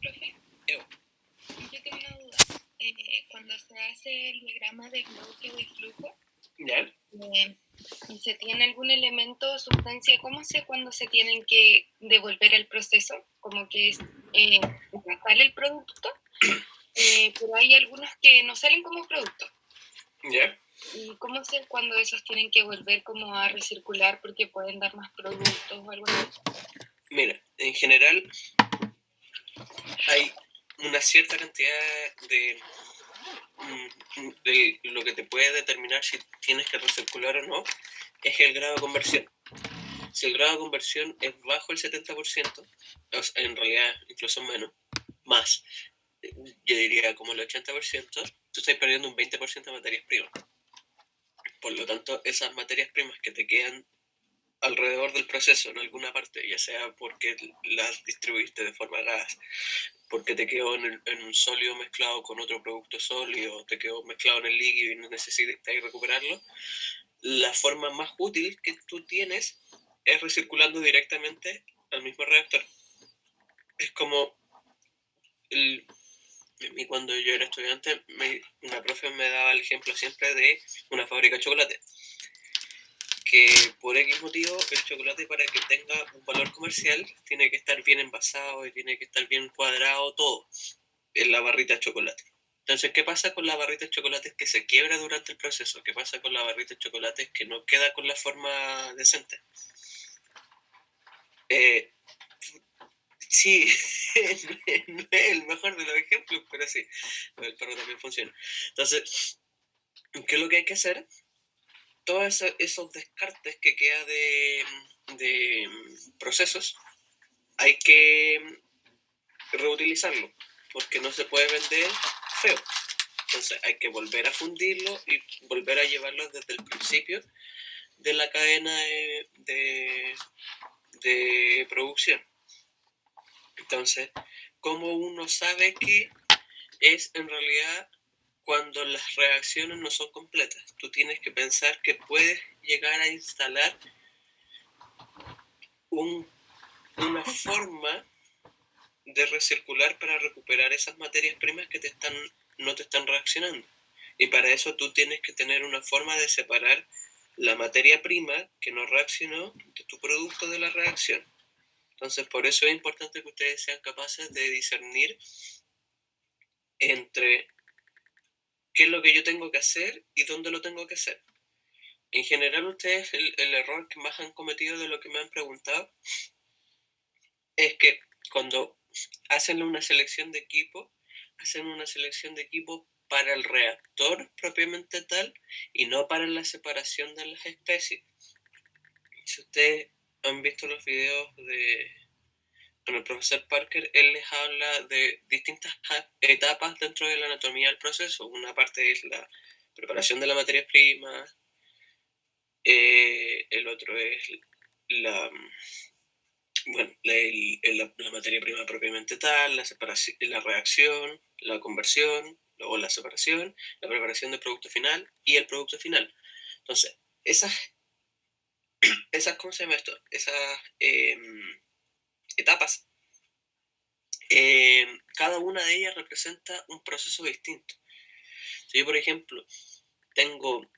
Profe, yo tengo una duda. Cuando se hace el diagrama de bloque de flujo, ¿Ya? y se tiene algún elemento o sustancia, ¿cómo sé cuándo se tienen que devolver el proceso? Como que sale el producto, pero hay algunos que no salen como producto. ¿Ya? ¿Y cómo sé cuándo esos tienen que volver como a recircular porque pueden dar más productos o algo así? Mira, en general hay una cierta cantidad de lo que te puede determinar si tienes que recircular o no, es el grado de conversión. Si el grado de conversión es bajo el 70%, o sea, en realidad incluso menos, más, yo diría como el 80%, tú estás perdiendo un 20% de materias primas. Por lo tanto, esas materias primas que te quedan alrededor del proceso en alguna parte, ya sea porque las distribuiste de forma gas, porque te quedó en un sólido mezclado con otro producto sólido, te quedó mezclado en el líquido y no necesitas recuperarlo, la forma más útil que tú tienes es recirculando directamente al mismo reactor. Es como cuando yo era estudiante, una profe me daba el ejemplo siempre de una fábrica de chocolate, que por X motivo el chocolate, para que tenga un valor comercial, tiene que estar bien envasado y tiene que estar bien cuadrado todo en la barrita de chocolate. Entonces, ¿qué pasa con la barrita de chocolate que se quiebra durante el proceso? ¿Qué pasa con la barrita de chocolate que no queda con la forma decente? Sí, no es el mejor de los ejemplos, pero sí, el perro también funciona. Entonces, ¿qué es lo que hay que hacer? Todos esos descartes que queda de procesos, hay que reutilizarlo, porque no se puede vender feo. Entonces hay que volver a fundirlo y volver a llevarlo desde el principio de la cadena de producción. Entonces, ¿cómo uno sabe que es en realidad cuando las reacciones no son completas? Tú tienes que pensar que puedes llegar a instalar una forma de recircular para recuperar esas materias primas que no te están reaccionando. Y para eso tú tienes que tener una forma de separar la materia prima que no reaccionó de tu producto de la reacción. Entonces, por eso es importante que ustedes sean capaces de discernir entre qué es lo que yo tengo que hacer y dónde lo tengo que hacer. En general, ustedes el error que más han cometido de lo que me han preguntado es que cuando hacen una selección de equipo, hacen una selección de equipo para el reactor propiamente tal y no para la separación de las especies. Si ustedes han visto los videos con el profesor Parker, él les habla de distintas etapas dentro de la anatomía del proceso. Una parte es la preparación de la materia prima, el otro es la, la materia prima propiamente tal, la separación, la reacción, la conversión, luego la separación, la preparación del producto final y el producto final. Entonces, ¿cómo se llama esto? Esas etapas, cada una de ellas representa un proceso distinto. Si yo, por ejemplo, tengo,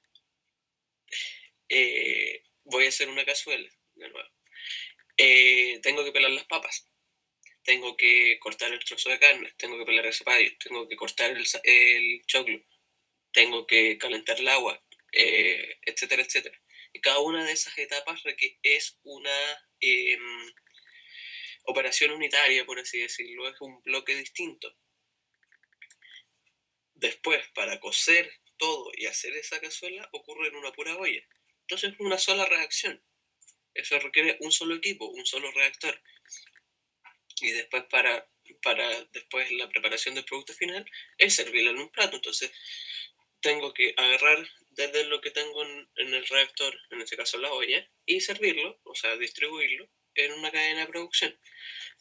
voy a hacer una cazuela, de nuevo, tengo que pelar las papas, tengo que cortar el trozo de carne, tengo que pelar el zapallo, tengo que cortar el choclo, tengo que calentar el agua, etcétera, etcétera. Y cada una de esas etapas es una operación unitaria, por así decirlo, es un bloque distinto. Después, para cocer todo y hacer esa cazuela, ocurre en una pura olla. Entonces es una sola reacción. Eso requiere un solo equipo, un solo reactor. Y después para después la preparación del producto final es servirlo en un plato. Entonces tengo que agarrar desde lo que tengo en el reactor, en este caso la olla, y servirlo, o sea, distribuirlo en una cadena de producción.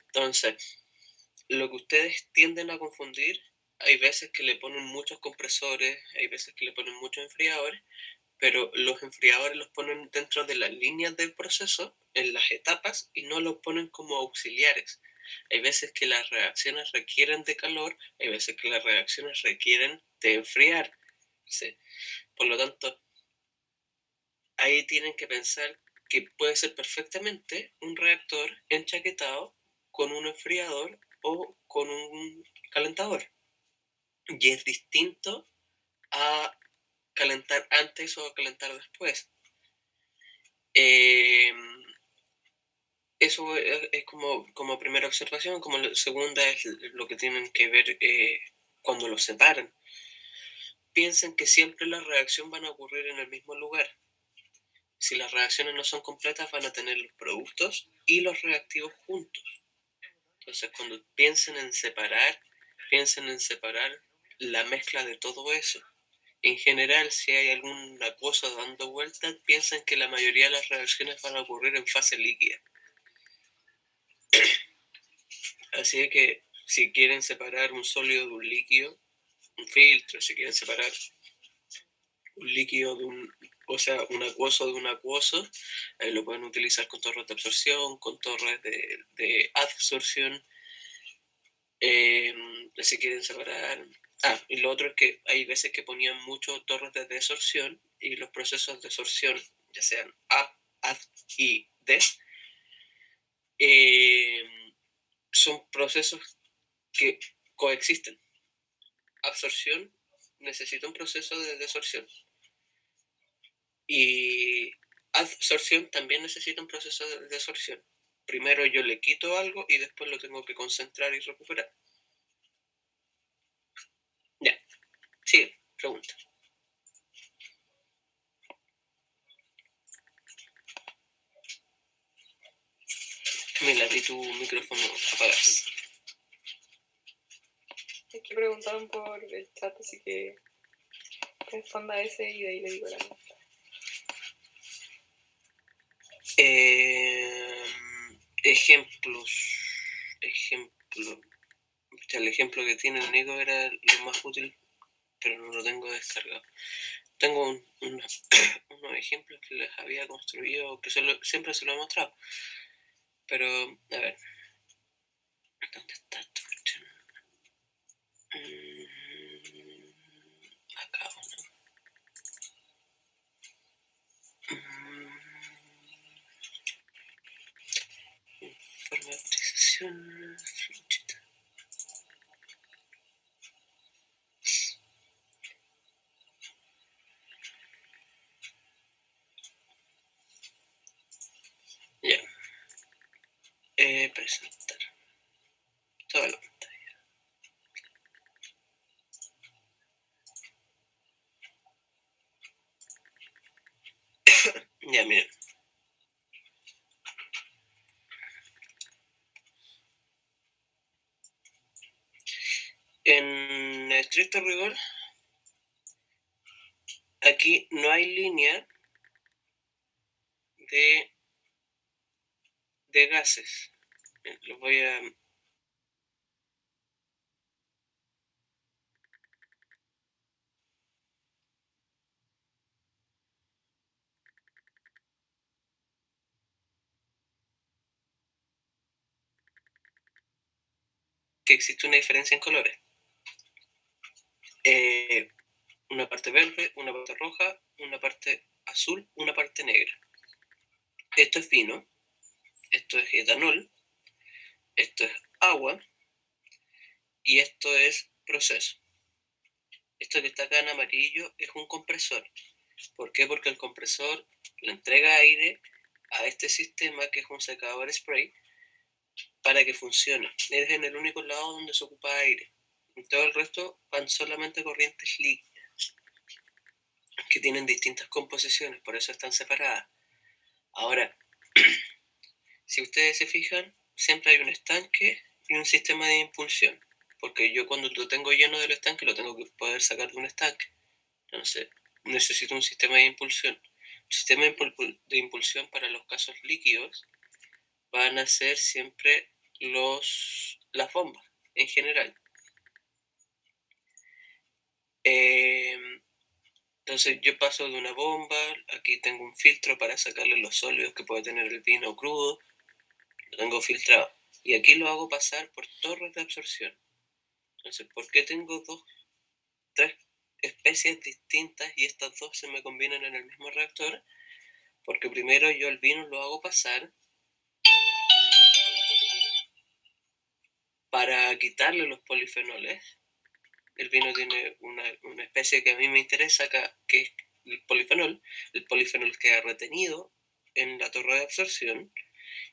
Entonces, lo que ustedes tienden a confundir, hay veces que le ponen muchos compresores, hay veces que le ponen muchos enfriadores, pero los enfriadores los ponen dentro de las líneas del proceso, en las etapas, y no los ponen como auxiliares. Hay veces que las reacciones requieren de calor, hay veces que las reacciones requieren de enfriar. ¿Sí? Por lo tanto, ahí tienen que pensar que puede ser perfectamente un reactor enchaquetado con un enfriador o con un calentador. Y es distinto a calentar antes o a calentar después. Eso es como primera observación. Como segunda es lo que tienen que ver cuando los separan. Piensen que siempre las reacciones van a ocurrir en el mismo lugar. Si las reacciones no son completas, van a tener los productos y los reactivos juntos. Entonces, cuando piensen en separar la mezcla de todo eso. En general, si hay alguna cosa dando vueltas, piensen que la mayoría de las reacciones van a ocurrir en fase líquida. Así que si quieren separar un sólido de un líquido, un filtro, si quieren separar un líquido de un acuoso de un acuoso, lo pueden utilizar con torres de absorción, con torres de adsorción. Si quieren separar... y lo otro es que hay veces que ponían mucho torres de desorción y los procesos de desorción, ya sean ad y des, son procesos que coexisten. Absorción necesita un proceso de desorción y adsorción también necesita un proceso de desorción. Primero yo le quito algo y después lo tengo que concentrar y recuperar. Ya, sigue, pregunta. Camila, vi tu micrófono apagado. Es que preguntaron por el chat, así que responda ese y de ahí le digo la mía. Ejemplos. El ejemplo que tiene el Nico era lo más útil, pero no lo tengo descargado. Tengo unos ejemplos que les había construido, que siempre se lo he mostrado. Pero, a ver. ¿Dónde está esta cuestión? Acá, ¿no? Informatización. Ya. Presentar. Toda la pantalla. Ya, miren. En estricto rigor, aquí no hay línea de gases. Los voy a... que existe una diferencia en colores. Una parte verde, una parte roja, una parte azul, una parte negra. Esto es vino, esto es etanol, esto es agua y esto es proceso. Esto que está acá en amarillo es un compresor. ¿Por qué? Porque el compresor le entrega aire a este sistema que es un secador spray para que funcione. Es en el único lado donde se ocupa aire. En todo el resto van solamente corrientes líquidas que tienen distintas composiciones, por eso están separadas. Ahora, si ustedes se fijan, siempre hay un estanque y un sistema de impulsión, porque yo cuando lo tengo lleno del estanque lo tengo que poder sacar de un estanque. Entonces, necesito un sistema de impulsión. El sistema de impulsión para los casos líquidos van a ser siempre las bombas en general. Entonces yo paso de una bomba, aquí tengo un filtro para sacarle los sólidos que puede tener el vino crudo, lo tengo filtrado. Y aquí lo hago pasar por torres de absorción. Entonces, ¿por qué tengo tres especies distintas y estas dos se me combinan en el mismo reactor? Porque primero yo el vino lo hago pasar para quitarle los polifenoles. El vino tiene una especie que a mí me interesa acá, que es el polifenol. El polifenol queda retenido en la torre de absorción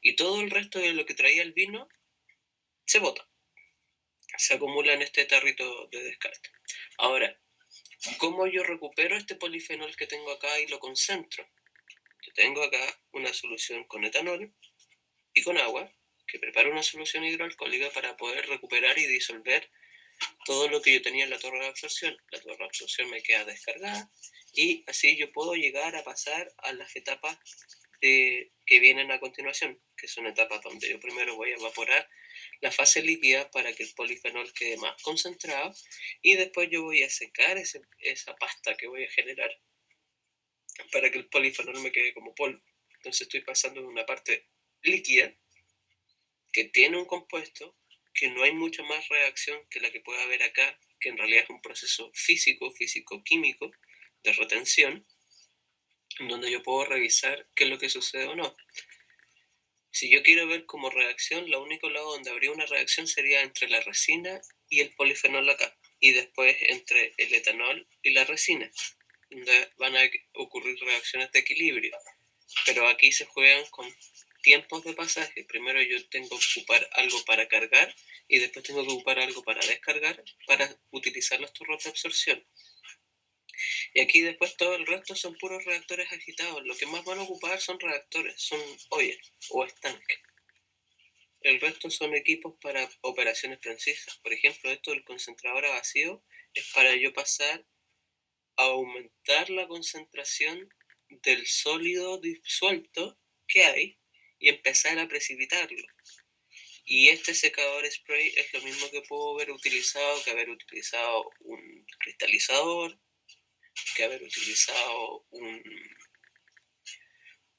y todo el resto de lo que traía el vino se bota, se acumula en este tarrito de descarte. Ahora, ¿cómo yo recupero este polifenol que tengo acá y lo concentro? Yo tengo acá una solución con etanol y con agua, que preparo una solución hidroalcohólica para poder recuperar y disolver todo lo que yo tenía en la torre de absorción. La torre de absorción me queda descargada y así yo puedo llegar a pasar a las etapas que vienen a continuación, que son etapas donde yo primero voy a evaporar la fase líquida para que el polifenol quede más concentrado y después yo voy a secar esa pasta que voy a generar para que el polifenol me quede como polvo. Entonces estoy pasando de una parte líquida que tiene un compuesto, que no hay mucha más reacción que la que puede haber acá, que en realidad es un proceso físico-químico de retención, en donde yo puedo revisar qué es lo que sucede o no. Si yo quiero ver como reacción, lo único lado donde habría una reacción sería entre la resina y el polifenol acá, y después entre el etanol y la resina, donde van a ocurrir reacciones de equilibrio. Pero aquí se juegan con tiempos de pasaje. Primero yo tengo que ocupar algo para cargar y después tengo que ocupar algo para descargar para utilizar los turros de absorción. Y aquí después todo el resto son puros reactores agitados. Lo que más van a ocupar son reactores, son ollas o estanques. El resto son equipos para operaciones precisas. Por ejemplo, esto del concentrador a vacío es para yo pasar a aumentar la concentración del sólido disuelto que hay y empezar a precipitarlo. Y este secador spray es lo mismo que puedo haber utilizado un cristalizador, que haber utilizado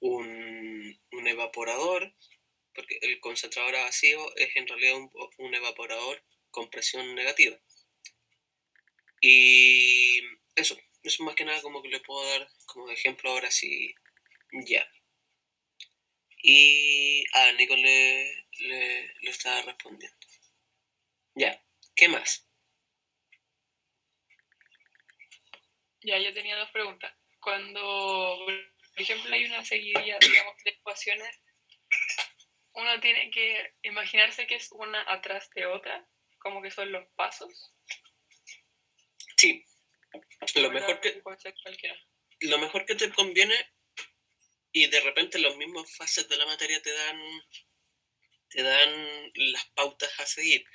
un evaporador, porque el concentrador a vacío es en realidad un evaporador con presión negativa. Y eso más que nada como que le puedo dar como ejemplo ahora sí, ya. Y Nico le estaba respondiendo. Ya, ¿qué más? Ya, yo tenía dos preguntas. Cuando, por ejemplo, hay una seguidilla, digamos, de ecuaciones, uno tiene que imaginarse que es una atrás de otra, como que son los pasos. Sí, lo mejor que te conviene, y de repente los mismos fases de la materia te dan las pautas a seguir,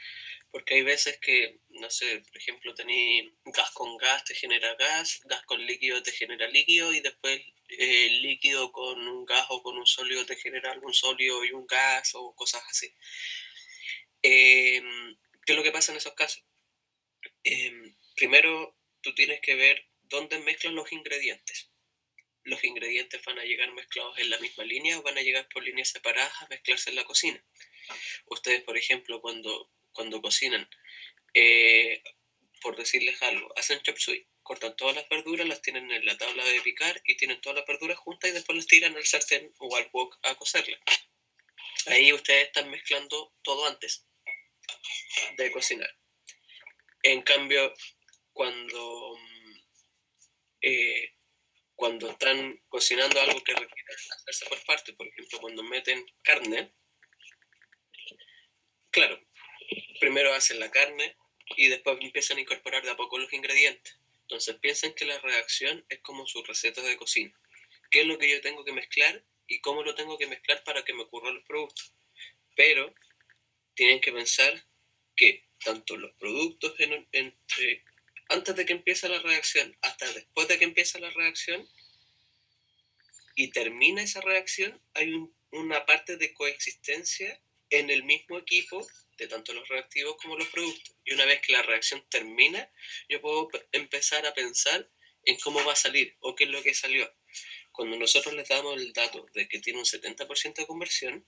porque hay veces que, no sé, por ejemplo, tenés gas con gas te genera gas, gas con líquido te genera líquido, y después líquido con un gas o con un sólido te genera algún sólido y un gas o cosas así. ¿Qué es lo que pasa en esos casos? Primero, tú tienes que ver dónde mezclan los ingredientes. Los ingredientes van a llegar mezclados en la misma línea o van a llegar por líneas separadas a mezclarse en la cocina. Ustedes, por ejemplo, cuando cocinan, por decirles algo, hacen chop suey, cortan todas las verduras, las tienen en la tabla de picar y tienen todas las verduras juntas y después las tiran al sartén o al wok a cocerlas. Ahí ustedes están mezclando todo antes de cocinar. En cambio, cuando están cocinando algo que requiere hacerse por partes, por ejemplo, cuando meten carne, claro, primero hacen la carne y después empiezan a incorporar de a poco los ingredientes. Entonces piensen que la reacción es como su receta de cocina. ¿Qué es lo que yo tengo que mezclar y cómo lo tengo que mezclar para que me ocurran los productos? Pero tienen que pensar que tanto los productos antes de que empiece la reacción hasta después de que empieza la reacción y termina esa reacción, hay una parte de coexistencia en el mismo equipo de tanto los reactivos como los productos. Y una vez que la reacción termina, yo puedo empezar a pensar en cómo va a salir o qué es lo que salió. Cuando nosotros les damos el dato de que tiene un 70% de conversión,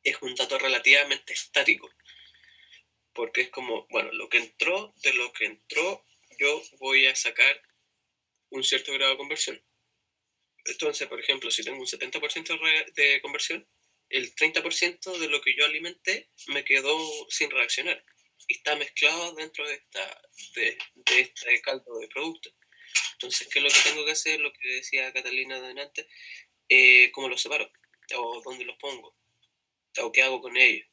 es un dato relativamente estático, porque es como, bueno, lo que entró, de lo que entró, yo voy a sacar un cierto grado de conversión. Entonces, por ejemplo, si tengo un 70% de conversión, el 30% de lo que yo alimenté me quedó sin reaccionar y está mezclado dentro de este caldo de producto. Entonces, ¿qué es lo que tengo que hacer? Lo que decía Catalina adelante, ¿cómo los separo? ¿O dónde los pongo? ¿O qué hago con ellos?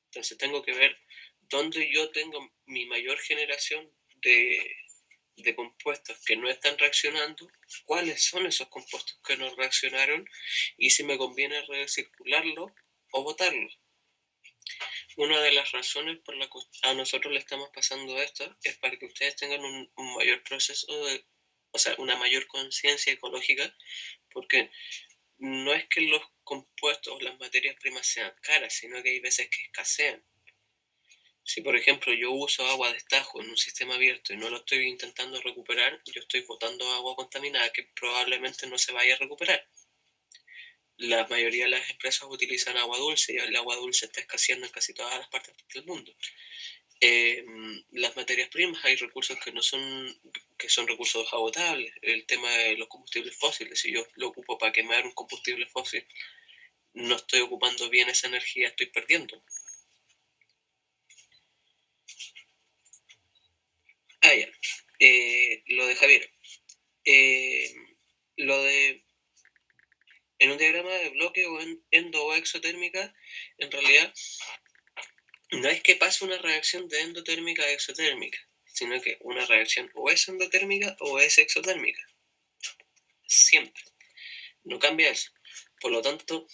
Entonces, tengo que ver dónde yo tengo mi mayor generación de compuestos que no están reaccionando, cuáles son esos compuestos que no reaccionaron y si me conviene recircularlo o botarlo. Una de las razones por la que a nosotros le estamos pasando esto es para que ustedes tengan un mayor proceso o sea, una mayor conciencia ecológica, porque no es que los compuestos o las materias primas sean caras, sino que hay veces que escasean. Si, por ejemplo, yo uso agua de estajo en un sistema abierto y no lo estoy intentando recuperar, yo estoy botando agua contaminada que probablemente no se vaya a recuperar. La mayoría de las empresas utilizan agua dulce y el agua dulce está escaseando en casi todas las partes del mundo. Las materias primas, hay recursos que son recursos agotables. El tema de los combustibles fósiles, si yo lo ocupo para quemar un combustible fósil, no estoy ocupando bien esa energía, estoy perdiendo. Ya. Lo de Javier. Lo de en un diagrama de bloque o en endo o exotérmica, en realidad no es que pase una reacción de endotérmica a exotérmica, sino que una reacción o es endotérmica o es exotérmica. Siempre. No cambia eso. Por lo tanto,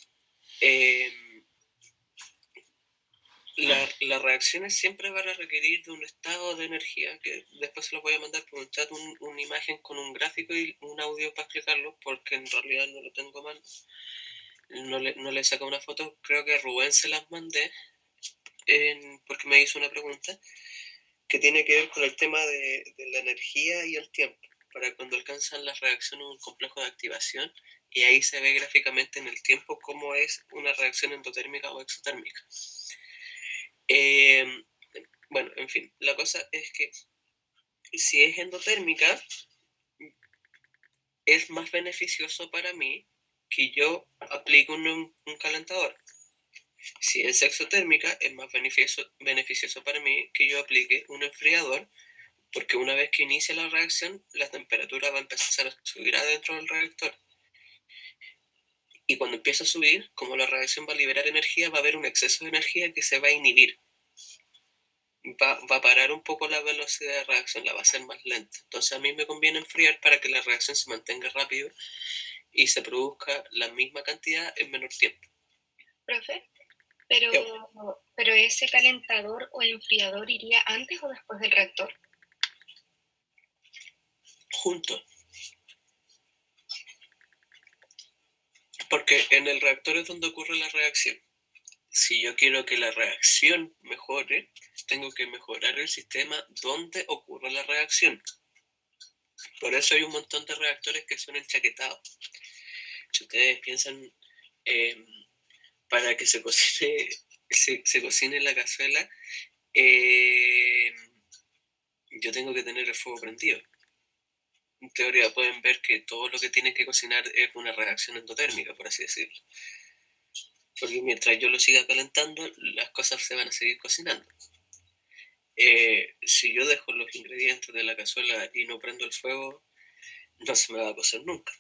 las reacciones siempre van a requerir de un estado de energía, que después se los voy a mandar por un chat una imagen con un gráfico y un audio para explicarlo, porque en realidad no lo tengo mal. No le saco una foto, creo que a Rubén se las mandé porque me hizo una pregunta que tiene que ver con el tema de la energía y el tiempo, para cuando alcanzan las reacciones un complejo de activación, y ahí se ve gráficamente en el tiempo cómo es una reacción endotérmica o exotérmica. Bueno, en fin, la cosa es que si es endotérmica, es más beneficioso para mí que yo aplique un calentador. Si es exotérmica, es más beneficioso para mí que yo aplique un enfriador, porque una vez que inicia la reacción, la temperatura va a empezar a subir adentro del reactor. Y cuando empieza a subir, como la reacción va a liberar energía, va a haber un exceso de energía que se va a inhibir. Va a parar un poco la velocidad de reacción, la va a hacer más lenta. Entonces a mí me conviene enfriar para que la reacción se mantenga rápido y se produzca la misma cantidad en menor tiempo. Profe, pero ese calentador o enfriador iría antes o después del reactor. Juntos. Porque en el reactor es donde ocurre la reacción. Si yo quiero que la reacción mejore, tengo que mejorar el sistema donde ocurre la reacción. Por eso hay un montón de reactores que son enchaquetados. Si ustedes piensan, para que se cocine la cazuela, yo tengo que tener el fuego prendido. En teoría pueden ver que todo lo que tienen que cocinar es una reacción endotérmica, por así decirlo. Porque mientras yo lo siga calentando, las cosas se van a seguir cocinando. Si yo dejo los ingredientes de la cazuela y no prendo el fuego, no se me va a cocer nunca.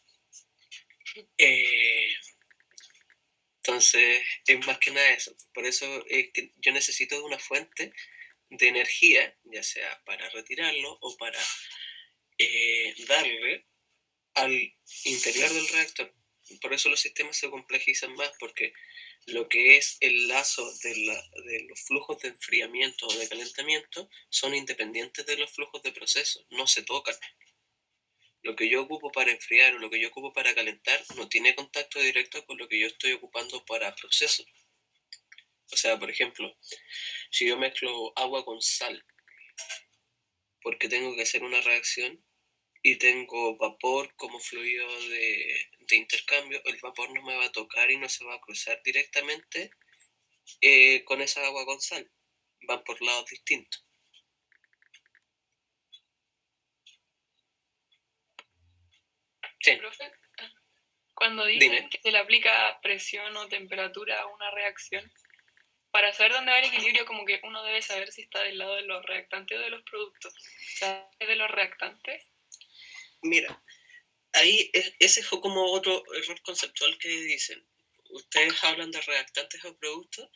Entonces, es más que nada eso. Por eso es que yo necesito una fuente de energía, ya sea para retirarlo o para darle al interior del reactor. Por eso los sistemas se complejizan más, porque lo que es el lazo de los flujos de enfriamiento o de calentamiento son independientes de los flujos de proceso, no se tocan. Lo que yo ocupo para enfriar o lo que yo ocupo para calentar no tiene contacto directo con lo que yo estoy ocupando para proceso. O sea, por ejemplo, si yo mezclo agua con sal porque tengo que hacer una reacción, y tengo vapor como fluido de intercambio, el vapor no me va a tocar y no se va a cruzar directamente con esa agua con sal. Van por lados distintos. Sí. Profe, cuando dicen Dime. que se le aplica presión o temperatura a una reacción, para saber dónde va el equilibrio, como que uno debe saber si está del lado de los reactantes o de los productos. O sea, de los reactantes. Mira, ahí ese fue como otro error conceptual que dicen. Ustedes hablan de reactantes o productos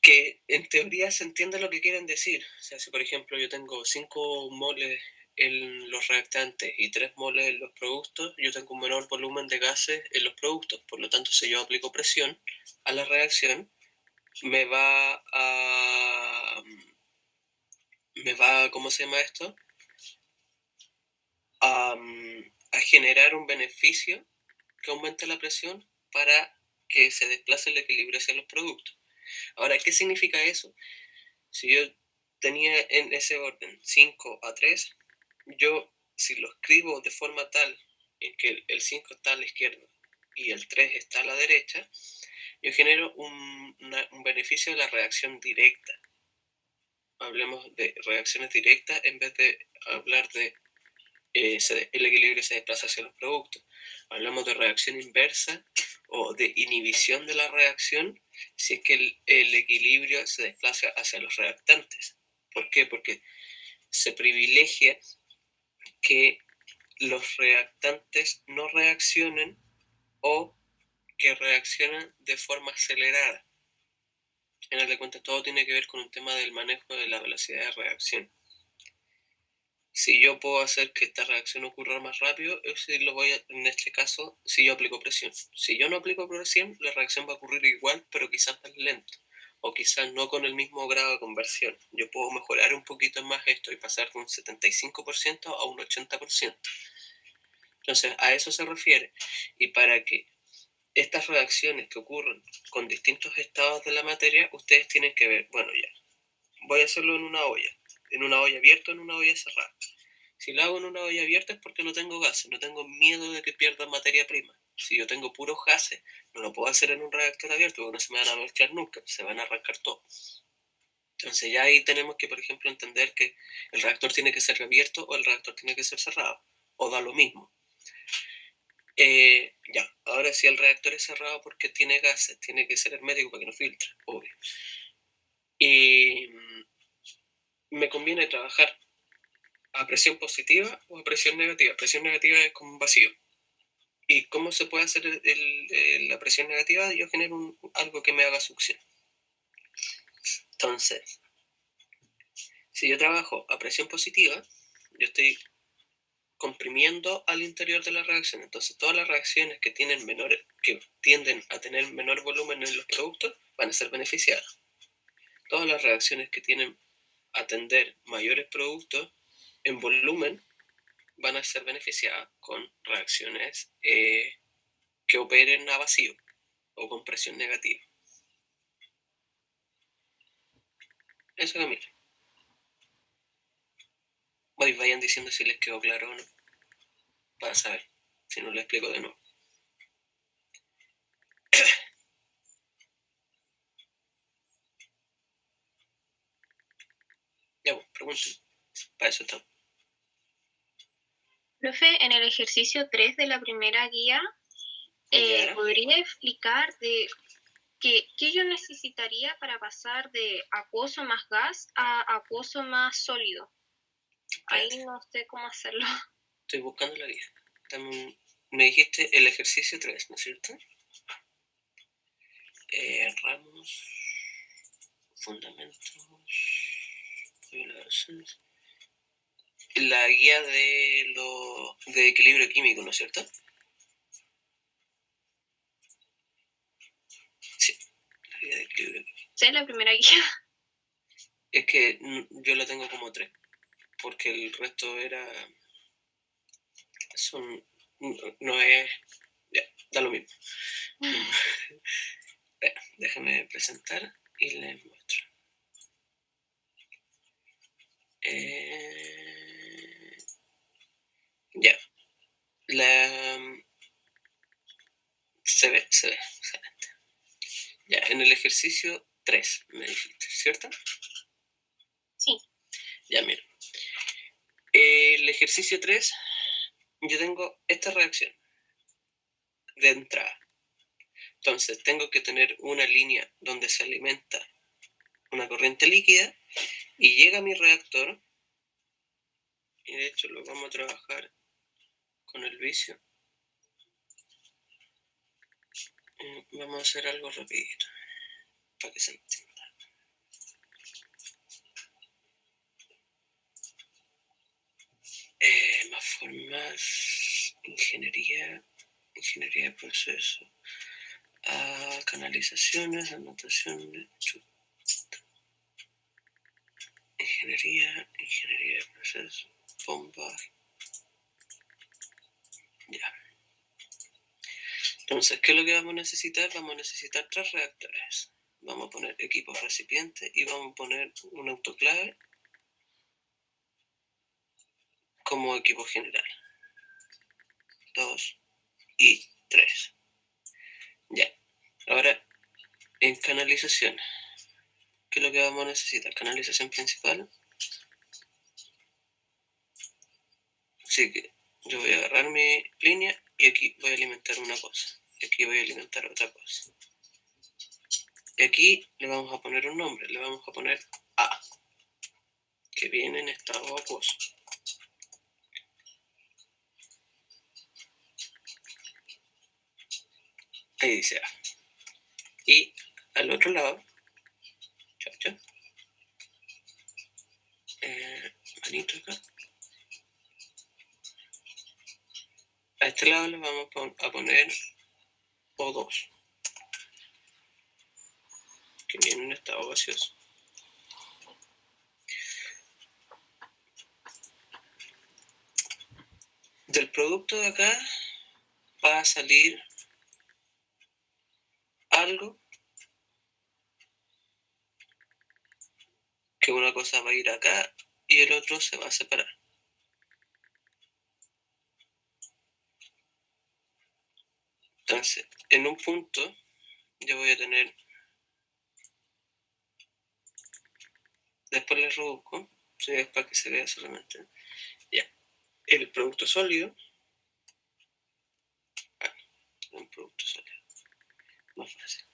que en teoría se entiende lo que quieren decir. O sea, si por ejemplo yo tengo 5 moles en los reactantes y 3 moles en los productos, yo tengo un menor volumen de gases en los productos. Por lo tanto, si yo aplico presión a la reacción, me va a... ¿cómo se llama esto? A generar un beneficio que aumente la presión para que se desplace el equilibrio hacia los productos. Ahora, ¿qué significa eso? Si yo tenía en ese orden 5 a 3, yo si lo escribo de forma tal en que el 5 está a la izquierda y el 3 está a la derecha, yo genero un beneficio de la reacción directa. Hablemos de reacciones directas en vez de hablar de el equilibrio se desplaza hacia los productos. Hablamos de reacción inversa o de inhibición de la reacción si es que el equilibrio se desplaza hacia los reactantes. ¿Por qué? Porque se privilegia que los reactantes no reaccionen o que reaccionen de forma acelerada. En el de cuentas, todo tiene que ver con un tema del manejo de la velocidad de reacción. Si yo puedo hacer que esta reacción ocurra más rápido, en este caso, si yo aplico presión. Si yo no aplico presión, la reacción va a ocurrir igual, pero quizás más lento. O quizás no con el mismo grado de conversión. Yo puedo mejorar un poquito más esto y pasar de un 75% a un 80%. Entonces, a eso se refiere. Y para que estas reacciones que ocurren con distintos estados de la materia, ustedes tienen que ver, bueno, ya, voy a hacerlo en una olla abierta o en una olla cerrada. Si lo hago en una olla abierta es porque no tengo gases, no tengo miedo de que pierda materia prima. Si yo tengo puros gases, no lo puedo hacer en un reactor abierto porque no se me van a mezclar nunca, se van a arrancar todos. Entonces ya ahí tenemos que, por ejemplo, entender que el reactor tiene que ser abierto o el reactor tiene que ser cerrado, o da lo mismo. Ya, ahora si el reactor es cerrado porque tiene gases, tiene que ser hermético para que no filtre, obvio. Y me conviene trabajar a presión positiva o a presión negativa. Presión negativa es como un vacío. ¿Y cómo se puede hacer la presión negativa? Yo genero algo que me haga succión. Entonces, si yo trabajo a presión positiva, yo estoy comprimiendo al interior de la reacción. Entonces, todas las reacciones que tienden a tener menor volumen en los productos van a ser beneficiadas. Todas las reacciones que tienen a tender mayores productos en volumen van a ser beneficiadas con reacciones que operen a vacío o con presión negativa. Eso, Camila. Vayan diciendo si les quedó claro o no, para saber, si no lo explico de nuevo. Ya, pues, pregunten. Para eso estamos. Profe, en el ejercicio 3 de la primera guía, ¿podría explicar de qué yo necesitaría para pasar de acuoso más gas a acuoso más sólido? Ahí no sé cómo hacerlo. Estoy buscando la guía. Me dijiste el ejercicio 3, ¿no es cierto? Ramos, fundamentos, la guía de equilibrio químico, ¿no es cierto? Sí, la guía de equilibrio químico. ¿Sí? La primera guía. Es que yo la tengo como 3, porque el resto no es, ya, da lo mismo. Déjame presentar y les muestro. Se ve, excelente. Ya, en el ejercicio 3, me dijiste, ¿cierto? Sí. Ya, mira. El ejercicio 3, yo tengo esta reacción de entrada. Entonces, tengo que tener una línea donde se alimenta una corriente líquida y llega a mi reactor. Y de hecho lo vamos a trabajar con el vicio. Vamos a hacer algo rapidito para que se entienda. Más formas, ingeniería de proceso, canalizaciones, anotación de ingeniería de proceso, bomba. Ya. Entonces, ¿qué es lo que vamos a necesitar? Vamos a necesitar 3 reactores. Vamos a poner equipos recipientes y vamos a poner un autoclave como equipo general. 2 y 3. Ya. Ahora, en canalización, ¿qué es lo que vamos a necesitar? Canalización principal. Así que yo voy a agarrar mi línea y aquí voy a alimentar una cosa. Y aquí voy a alimentar otra cosa. Y aquí le vamos a poner un nombre. Le vamos a poner A, que viene en estado acuoso. Ahí dice A. Y al otro lado, manito acá. A este lado le vamos a poner O2, que viene en estado gaseoso. Del producto de acá va a salir algo que una cosa va a ir acá y el otro se va a separar. Entonces, en un punto yo voy a tener, después les reduzco, si es para que se vea solamente, ya, el producto sólido, un producto sólido, más fácil.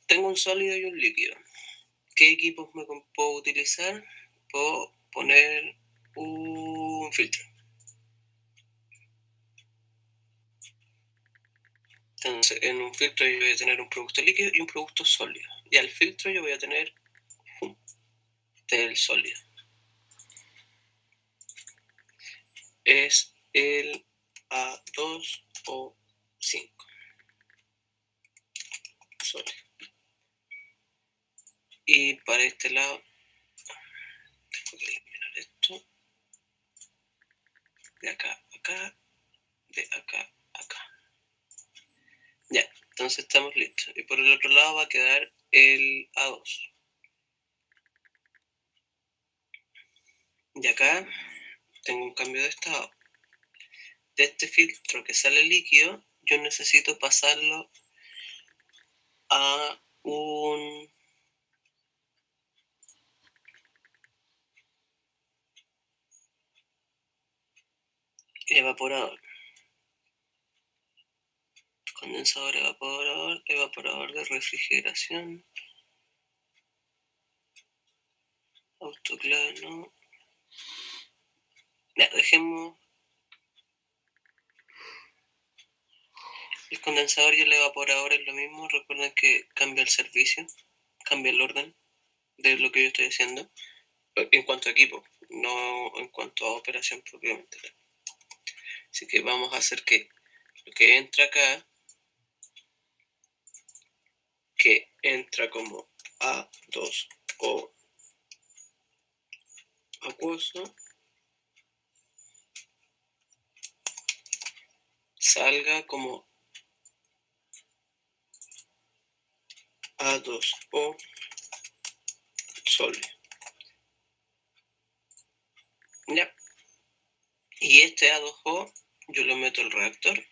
Tengo un sólido y un líquido. ¿Qué equipos me puedo utilizar? Puedo poner un filtro. Entonces, en un filtro yo voy a tener un producto líquido y un producto sólido. Y al filtro yo voy a tener del sólido. Es el A2O5. Sólido. Y para este lado, tengo que eliminar esto. De acá a acá, de acá a acá. Ya, entonces estamos listos. Y por el otro lado va a quedar el A2. Y acá tengo un cambio de estado. De este filtro que sale líquido, yo necesito pasarlo a un evaporador. Condensador, evaporador de refrigeración. Autoclave, no. Ya, dejemos el condensador y el evaporador es lo mismo. Recuerden que cambia el servicio, cambia el orden de lo que yo estoy haciendo en cuanto a equipo, no en cuanto a operación propiamente. Así que vamos a hacer que lo que entra acá, que entra como A2O acuoso, salga como A2O sólido. Ya. Y este A2O yo lo meto al reactor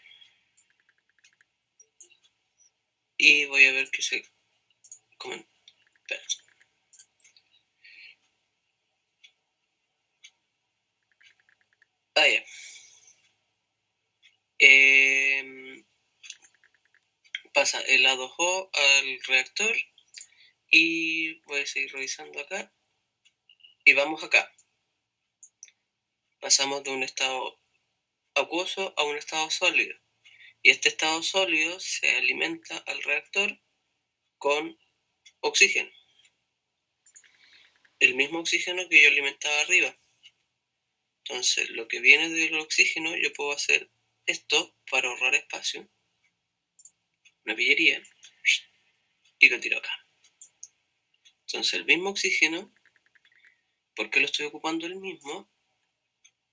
y voy a ver que se comenta. Ya. Pasa el A2O al reactor y voy a seguir revisando acá y vamos acá. Pasamos de un estado acuoso a un estado sólido y este estado sólido se alimenta al reactor con oxígeno, el mismo oxígeno que yo alimentaba arriba. Entonces lo que viene del oxígeno yo puedo hacer esto para ahorrar espacio, una pillería, y lo tiro acá. Entonces el mismo oxígeno, ¿por qué lo estoy ocupando el mismo?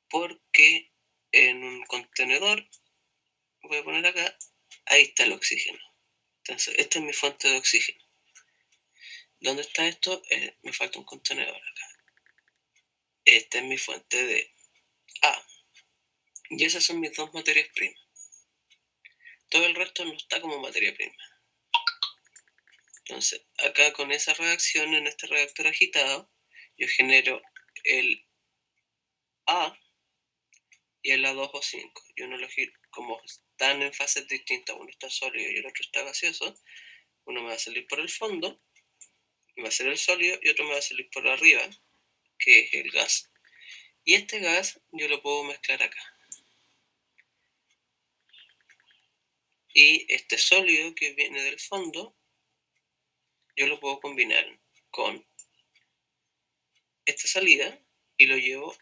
Porque en un contenedor, voy a poner acá, ahí está el oxígeno. Entonces esta es mi fuente de oxígeno. ¿Dónde está esto? Me falta un contenedor acá. Esta es mi fuente de A. Y esas son mis dos materias primas. Todo el resto no está como materia prima. Entonces, acá con esa reacción, en este reactor agitado, yo genero el A y el A2O5. Y uno lo giro, como están en fases distintas, uno está sólido y el otro está gaseoso, uno me va a salir por el fondo, y va a ser el sólido, y otro me va a salir por arriba, que es el gas. Y este gas yo lo puedo mezclar acá. Y este sólido que viene del fondo, yo lo puedo combinar con esta salida y lo llevo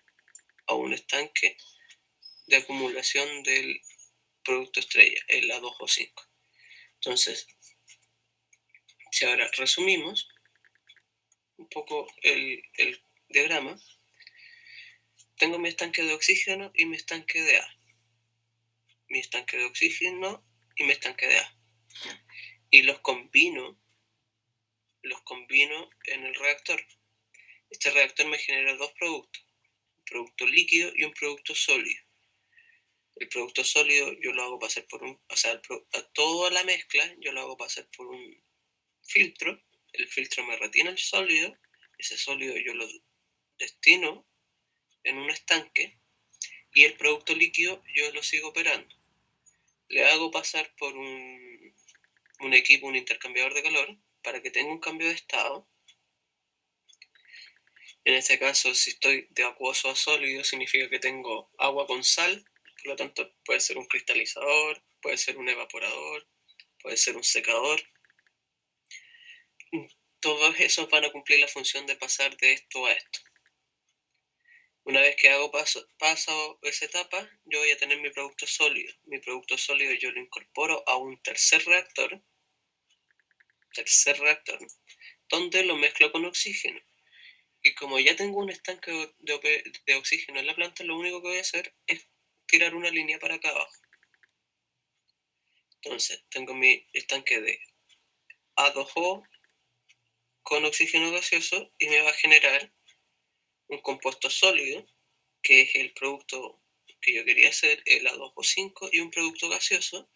a un estanque de acumulación del producto estrella, el A2O5. Entonces, si ahora resumimos un poco el diagrama, tengo mi estanque de oxígeno y mi estanque de A. Mi estanque de oxígeno y mi estanque de A. Y los combino en el reactor. Este reactor me genera dos productos, un producto líquido y un producto sólido. El producto sólido yo lo hago pasar por un, o sea, toda la mezcla yo lo hago pasar por un filtro, el filtro me retiene el sólido, ese sólido yo lo destino en un estanque y el producto líquido yo lo sigo operando. Le hago pasar por un equipo, un intercambiador de calor, para que tenga un cambio de estado. En este caso, si estoy de acuoso a sólido, significa que tengo agua con sal, por lo tanto puede ser un cristalizador, puede ser un evaporador, puede ser un secador. Todos esos van a cumplir la función de pasar de esto a esto. Una vez que hago paso esa etapa, yo voy a tener mi producto sólido. Mi producto sólido yo lo incorporo a un tercer reactor, donde lo mezclo con oxígeno. Y como ya tengo un estanque de oxígeno en la planta, lo único que voy a hacer es tirar una línea para acá abajo. Entonces, tengo mi estanque de A2O con oxígeno gaseoso y me va a generar un compuesto sólido, que es el producto que yo quería hacer, el A2O5, y un producto gaseoso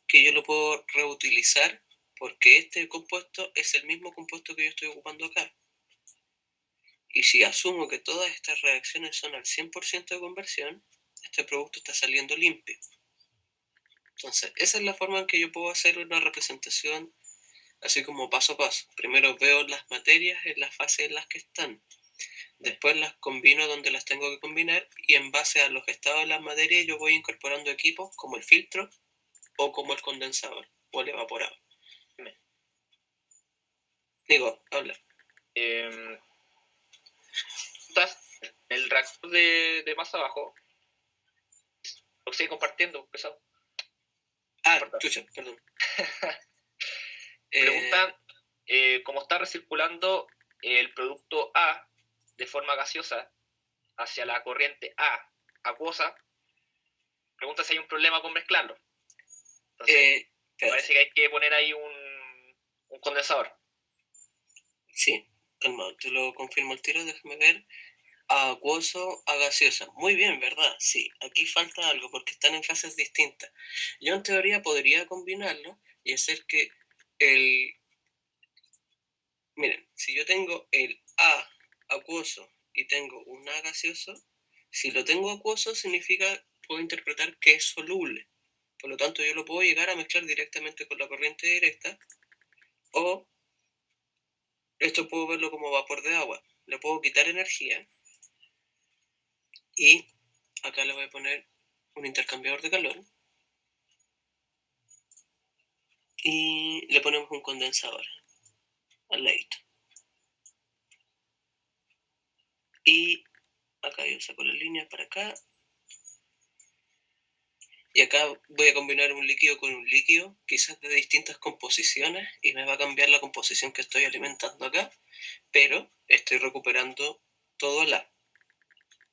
que yo lo puedo reutilizar porque este compuesto es el mismo compuesto que yo estoy ocupando acá. Y si asumo que todas estas reacciones son al 100% de conversión, este producto está saliendo limpio. Entonces, esa es la forma en que yo puedo hacer una representación así como paso a paso. Primero veo las materias en las fases en las que están. Después las combino donde las tengo que combinar y en base a los estados de las materias yo voy incorporando equipos como el filtro o como el condensador o el evaporador. Digo, habla. Estás el reactor de más abajo, lo sigue compartiendo, pesado. Chucha, perdón. Pregunta, ¿cómo está recirculando el producto A de forma gaseosa hacia la corriente A acuosa? Pregunta si hay un problema con mezclarlo. Entonces, parece que hay que poner ahí un condensador. Sí, calmado, te lo confirmo al tiro, déjame ver. acuoso a gaseosa. Muy bien, ¿verdad? Sí, aquí falta algo porque están en fases distintas. Yo en teoría podría combinarlo y hacer que el... Miren, si yo tengo el A acuoso y tengo un A gaseoso, si lo tengo acuoso significa, puedo interpretar que es soluble. Por lo tanto, yo lo puedo llegar a mezclar directamente con la corriente directa o esto puedo verlo como vapor de agua. Le puedo quitar energía y acá le voy a poner un intercambiador de calor y le ponemos un condensador al ladito. Y acá yo saco las líneas para acá. Y acá voy a combinar un líquido con un líquido, quizás de distintas composiciones, y me va a cambiar la composición que estoy alimentando acá, pero estoy recuperando todo el A.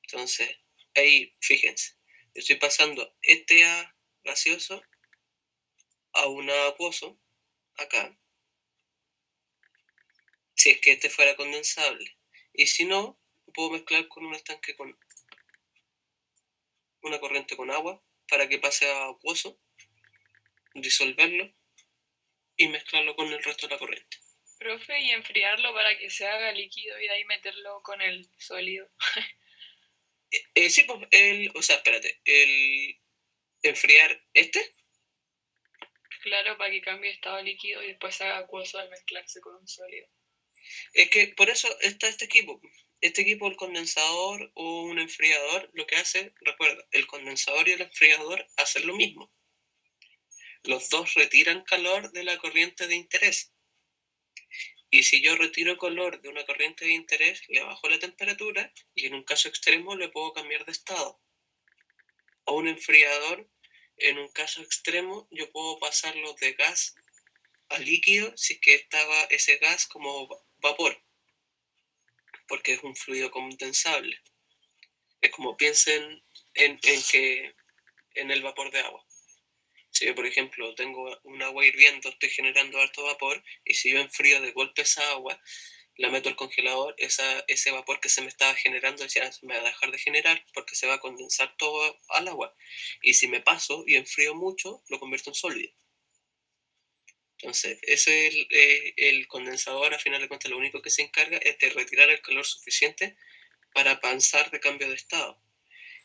Entonces, ahí, fíjense, estoy pasando este A gaseoso a un A acuoso, acá, si es que este fuera condensable. Y si no, lo puedo mezclar con un estanque con una corriente con agua para que pase a acuoso, disolverlo y mezclarlo con el resto de la corriente. Profe, y enfriarlo para que se haga líquido y de ahí meterlo con el sólido. Sí, pues, espérate, el enfriar este, Claro, para que cambie estado líquido y después se haga acuoso al mezclarse con un sólido. es que por eso está este equipo. Este equipo, el condensador o un enfriador, lo que hace, recuerda, el condensador y el enfriador hacen lo mismo. Los dos retiran calor de la corriente de interés. Y si yo retiro calor de una corriente de interés, le bajo la temperatura y en un caso extremo le puedo cambiar de estado. O un enfriador, en un caso extremo, yo puedo pasarlo de gas a líquido si es que estaba ese gas como vapor, porque es un fluido condensable. Es como piensen en el vapor de agua. Si yo, por ejemplo, tengo un agua hirviendo, estoy generando harto vapor, y si yo enfrío de golpe esa agua, la meto al congelador, ese vapor que se me estaba generando ya me va a dejar de generar porque se va a condensar todo al agua. Y si me paso y enfrío mucho, lo convierto en sólido. Entonces, ese es el condensador, a final de cuentas, lo único que se encarga es de retirar el calor suficiente para pasar de cambio de estado.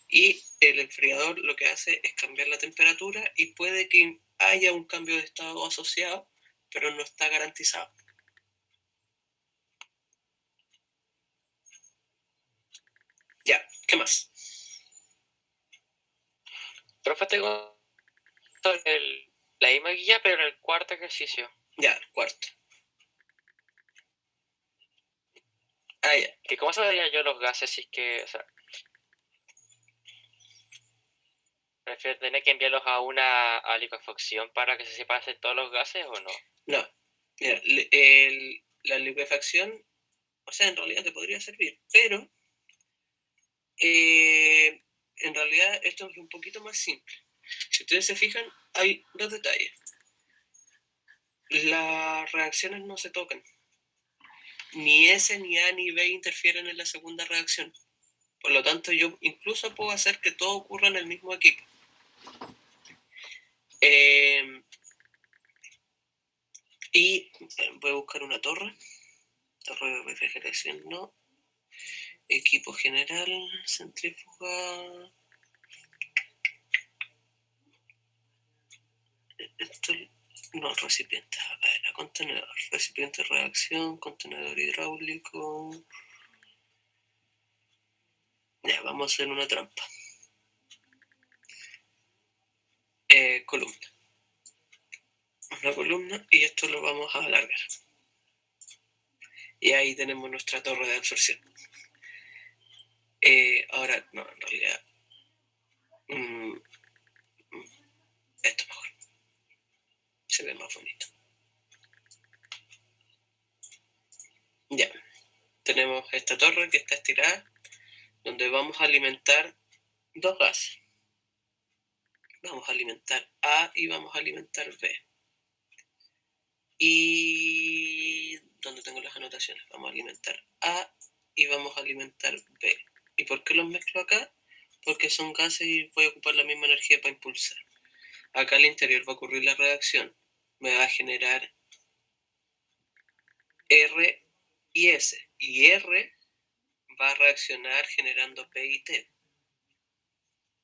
Y el enfriador lo que hace es cambiar la temperatura y puede que haya un cambio de estado asociado, pero no está garantizado. Ya, ¿qué más? Profe, tengo la misma guía, pero en el cuarto ejercicio. Ya, cuarto. Ah, ya. Que ¿Cómo sabría yo los gases si es que, o sea, prefiero tener que enviarlos a una liquefacción para que se separen todos los gases o no? No. Mira, la liquefacción, o sea, en realidad te podría servir, pero en realidad esto es un poquito más simple. Si ustedes se fijan, hay dos detalles. Las reacciones no se tocan. Ni S, ni A, ni B interfieren en la segunda reacción. Por lo tanto, yo incluso puedo hacer que todo ocurra en el mismo equipo. Y voy a buscar una torre. Torre de refrigeración, no. Equipo general, centrífuga. Esto, no, recipiente. A ver, contenedor. Recipiente de reacción, contenedor hidráulico. Ya, vamos a hacer una trampa. Columna. Una columna y esto lo vamos a alargar. Y ahí tenemos nuestra torre de absorción. Ahora, no, en realidad, esto mejor. Se ve más bonito. Ya, tenemos esta torre que está estirada, donde vamos a alimentar dos gases. Vamos a alimentar A y vamos a alimentar B. Y donde tengo las anotaciones, vamos a alimentar A y vamos a alimentar B. ¿Y por qué los mezclo acá? Porque son gases y voy a ocupar la misma energía para impulsar. Acá al interior va a ocurrir la reacción. Me va a generar R y S. Y R va a reaccionar generando P y T.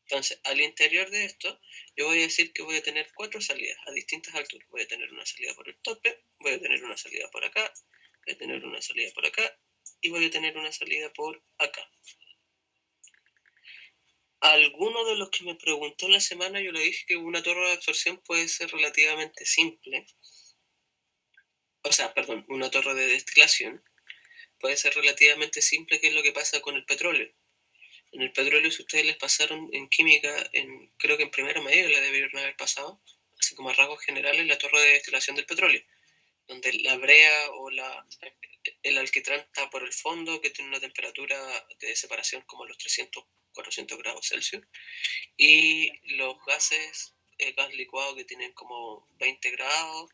Entonces, al interior de esto, yo voy a decir que voy a tener 4 salidas a distintas alturas. Voy a tener una salida por el tope, voy a tener una salida por acá, voy a tener una salida por acá y voy a tener una salida por acá. Alguno de los que me preguntó la semana, yo le dije que una torre de absorción puede ser relativamente simple. O sea, perdón, una torre de destilación puede ser relativamente simple, que es lo que pasa con el petróleo. En el petróleo, si ustedes les pasaron en química, creo que en primera media la debieron haber pasado, así como a rasgos generales, la torre de destilación del petróleo, donde la brea o el alquitrán está por el fondo, que tiene una temperatura de separación como los 300, 400 grados Celsius, y los gases, el gas licuado que tienen como 20 grados,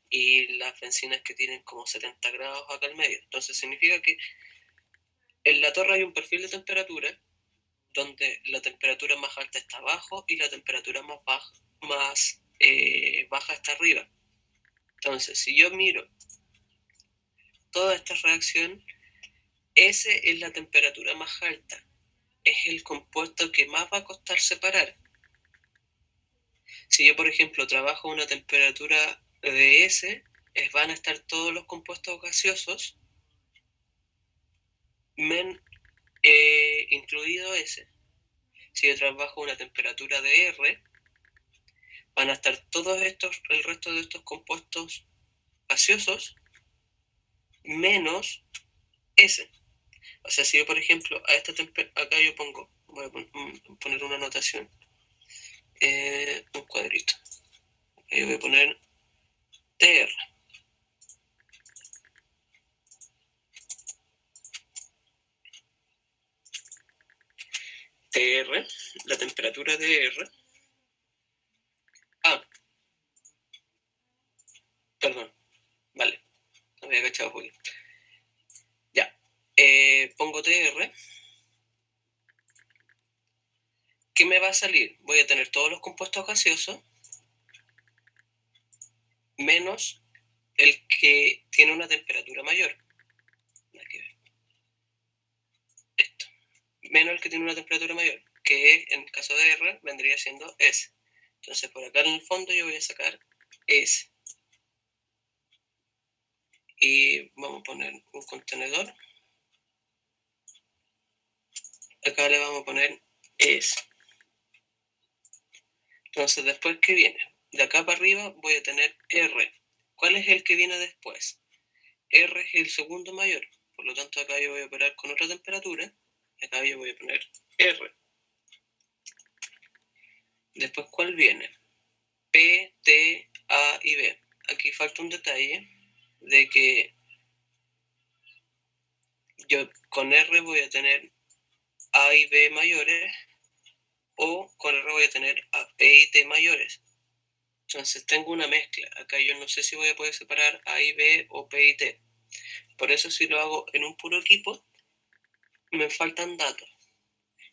y las bencinas que tienen como 70 grados acá al medio. Entonces significa que en la torre hay un perfil de temperatura donde la temperatura más alta está abajo y la temperatura más baja está arriba. Entonces, si yo miro toda esta reacción, S es la temperatura más alta, es el compuesto que más va a costar separar. Si yo, por ejemplo, trabajo a una temperatura de S, van a estar todos los compuestos gaseosos, incluido S. Si yo trabajo a una temperatura de R, van a estar el resto de estos compuestos gaseosos menos S. O sea, si yo, por ejemplo, a esta acá yo voy a poner una anotación, un cuadrito. Yo voy a poner TR. TR, la temperatura de R. Perdón, vale, no había cachado un poquito. Ya, pongo TR. ¿Qué me va a salir? Voy a tener todos los compuestos gaseosos menos el que tiene una temperatura mayor. Nada que ver. Esto. Menos el que tiene una temperatura mayor, que en el caso de R vendría siendo S. Entonces por acá en el fondo yo voy a sacar S. Y vamos a poner un contenedor. Acá le vamos a poner S. Entonces después, ¿qué viene? De acá para arriba voy a tener R. ¿Cuál es el que viene después? R es el segundo mayor. Por lo tanto acá yo voy a operar con otra temperatura. Acá yo voy a poner R. Después, ¿cuál viene? P, T, A y B. Aquí falta un detalle de que yo con R voy a tener A y B mayores, o con R voy a tener a P y T mayores. Entonces tengo una mezcla. Acá yo no sé si voy a poder separar A y B o P y T. Por eso si lo hago en un puro equipo, me faltan datos.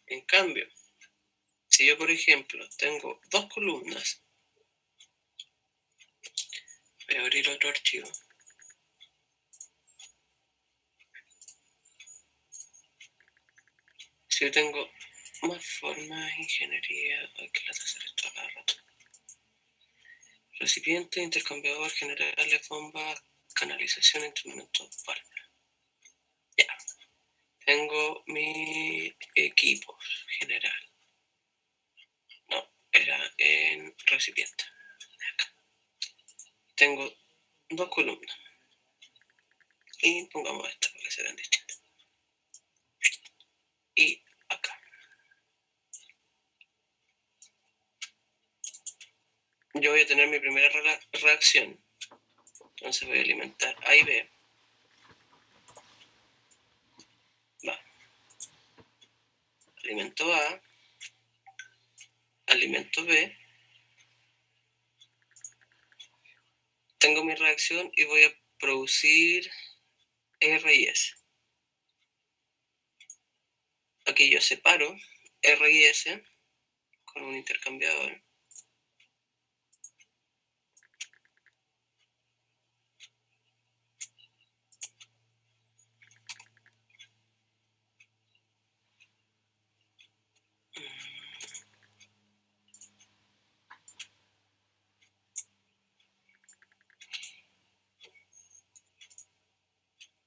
En cambio, si yo, por ejemplo, tengo 2 columnas, voy a abrir otro archivo. Si yo tengo más formas, ingeniería, hay que hacer esto a cada rato. Recipiente, intercambiador, generales, bombas, canalización, instrumentos, válvulas. Ya. Tengo mi equipo general. No, era en recipiente. Acá. Tengo 2 columnas. Y pongamos esta para que se vean distintas. Y acá. Yo voy a tener mi primera reacción. Entonces voy a alimentar A y B. Va. Alimento A. Alimento B. Tengo mi reacción y voy a producir R y S. Aquí yo separo R y S con un intercambiador.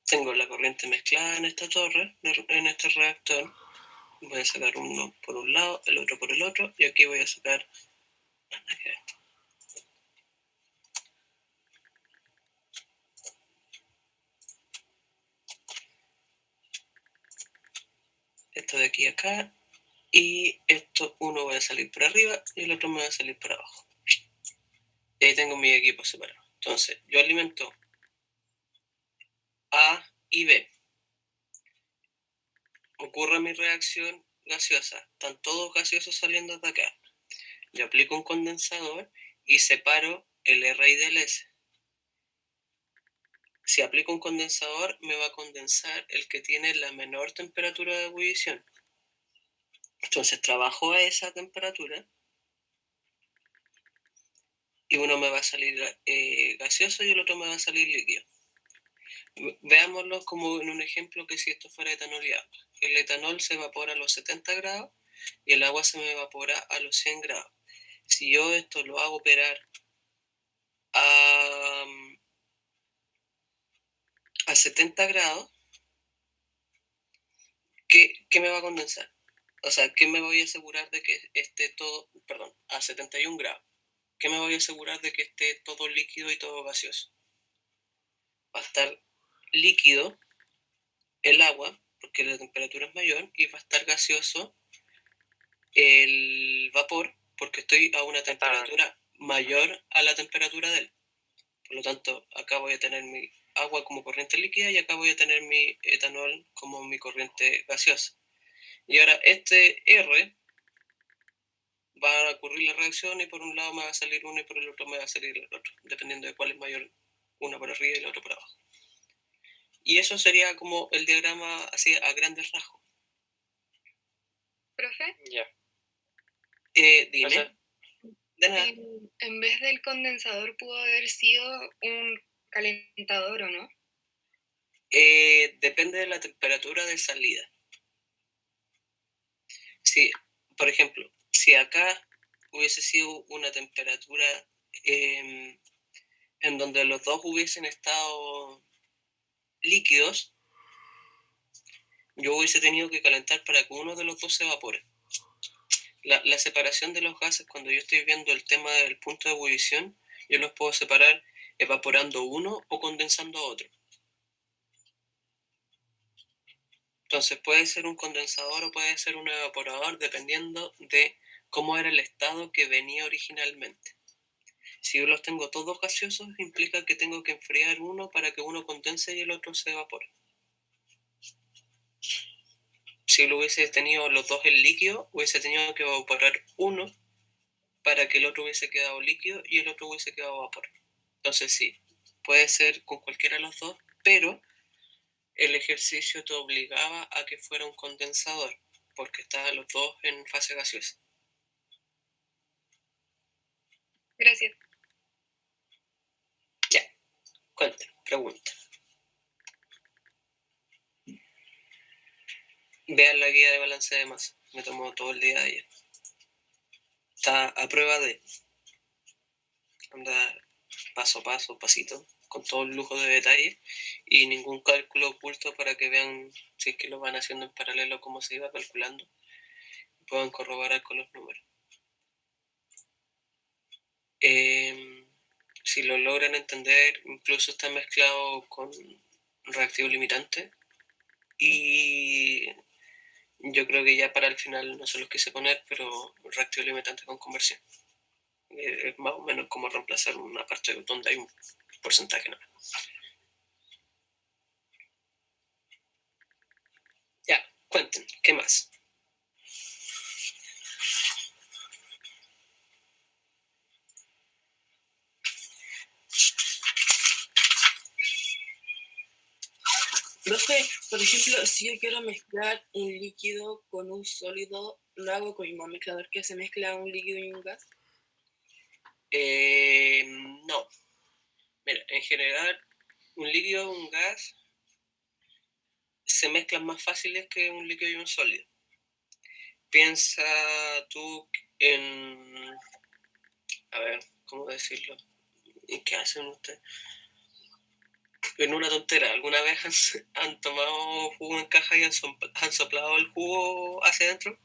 Tengo la corriente mezclada en esta torre, en este reactor. Voy a sacar uno por un lado, el otro por el otro, y aquí voy a sacar... esto de aquí a acá, y esto uno va a salir por arriba y el otro me va a salir por abajo. Y ahí tengo mi equipo separado. Entonces, yo alimento A y B. Ocurre mi reacción gaseosa. Están todos gaseosos saliendo de acá. Yo aplico un condensador y separo el R y del S. Si aplico un condensador, me va a condensar el que tiene la menor temperatura de ebullición. Entonces trabajo a esa temperatura y uno me va a salir gaseoso y el otro me va a salir líquido. Veámoslo como en un ejemplo que si esto fuera etanol y agua. El etanol se evapora a los 70 grados y el agua se me evapora a los 100 grados. Si yo esto lo hago operar a 70 grados, ¿qué me va a condensar? O sea, ¿qué me voy a asegurar de que esté todo, perdón, a 71 grados? ¿Qué me voy a asegurar de que esté todo líquido y todo gaseoso? Va a estar líquido el agua, porque la temperatura es mayor, y va a estar gaseoso el vapor, porque estoy a una temperatura mayor a la temperatura de él. Por lo tanto, acá voy a tener mi agua como corriente líquida y acá voy a tener mi etanol como mi corriente gaseosa. Y ahora este R va a ocurrir la reacción y por un lado me va a salir uno y por el otro me va a salir el otro, dependiendo de cuál es mayor, una por arriba y la otra por abajo. Y eso sería como el diagrama así a grandes rasgos. ¿Profe? Ya. Dime. O sea, De nada. En vez del condensador pudo haber sido un calentador, ¿o no? Depende de la temperatura de salida. Si, por ejemplo, si acá hubiese sido una temperatura en donde los dos hubiesen estado líquidos, yo hubiese tenido que calentar para que uno de los dos se evapore. La separación de los gases, cuando yo estoy viendo el tema del punto de ebullición, yo los puedo separar evaporando uno o condensando otro. Entonces puede ser un condensador o puede ser un evaporador dependiendo de cómo era el estado que venía originalmente. Si yo los tengo todos gaseosos, implica que tengo que enfriar uno para que uno condense y el otro se evapore. Si lo hubiese tenido los dos en líquido, hubiese tenido que evaporar uno para que el otro hubiese quedado líquido y el otro hubiese quedado vapor. Entonces sí, puede ser con cualquiera de los dos, pero el ejercicio te obligaba a que fuera un condensador, porque estaban los dos en fase gaseosa. Gracias. Ya, cuéntame, pregunta. Vean la guía de balance de masa, me tomó todo el día de ayer. Está a prueba de andar paso a paso, pasito, con todo el lujo de detalle y ningún cálculo oculto para que vean si es que lo van haciendo en paralelo cómo se iba calculando y puedan corroborar con los números. Si lo logran entender, incluso está mezclado con reactivo limitante y yo creo que ya para el final no se los quise poner, pero reactivo limitante con conversión. Es más o menos como reemplazar una parte donde hay un porcentaje nada. Ya, cuenten, ¿qué más? Profe, por ejemplo, si yo quiero mezclar un líquido con un sólido, ¿lo hago con el mismo mezclador que se mezcla un líquido y un gas? No. Mira, en general, un líquido o un gas se mezclan más fáciles que un líquido y un sólido. Piensa tú en... A ver, ¿cómo decirlo? ¿Y qué hacen ustedes? En una tontera, ¿alguna vez han tomado jugo en caja y han soplado el jugo hacia adentro?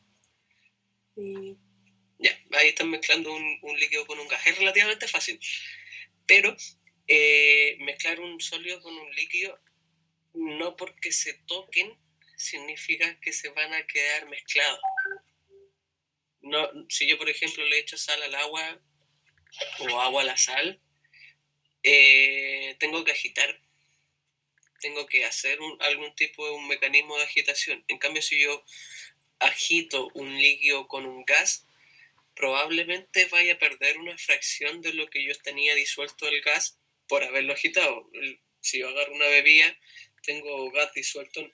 Mm, Ya, ahí están mezclando un líquido con un gas. Es relativamente fácil, pero mezclar un sólido con un líquido, no porque se toquen, significa que se van a quedar mezclados. No, si yo, por ejemplo, le echo sal al agua o agua a la sal, tengo que agitar, tengo que hacer algún tipo de un mecanismo de agitación. En cambio, si yo agito un líquido con un gas, probablemente vaya a perder una fracción de lo que yo tenía disuelto el gas por haberlo agitado. Si yo agarro una bebida, tengo gas disuelto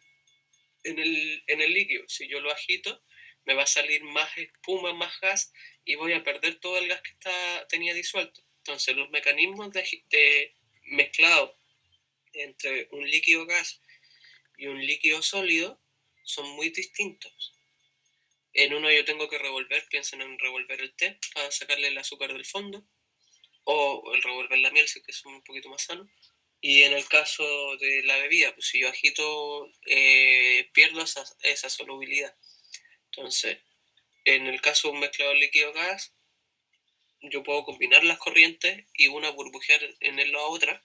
en el líquido. Si yo lo agito, me va a salir más espuma, más gas, y voy a perder todo el gas que tenía disuelto. Entonces, los mecanismos de mezclado entre un líquido gas y un líquido sólido son muy distintos. En uno yo tengo que revolver, piensen en revolver el té para sacarle el azúcar del fondo, o el revolver la miel, si que es un poquito más sano. Y en el caso de la bebida, pues si yo agito, pierdo esa solubilidad. Entonces, en el caso de un mezclador líquido-gas, yo puedo combinar las corrientes y una burbujear en la otra.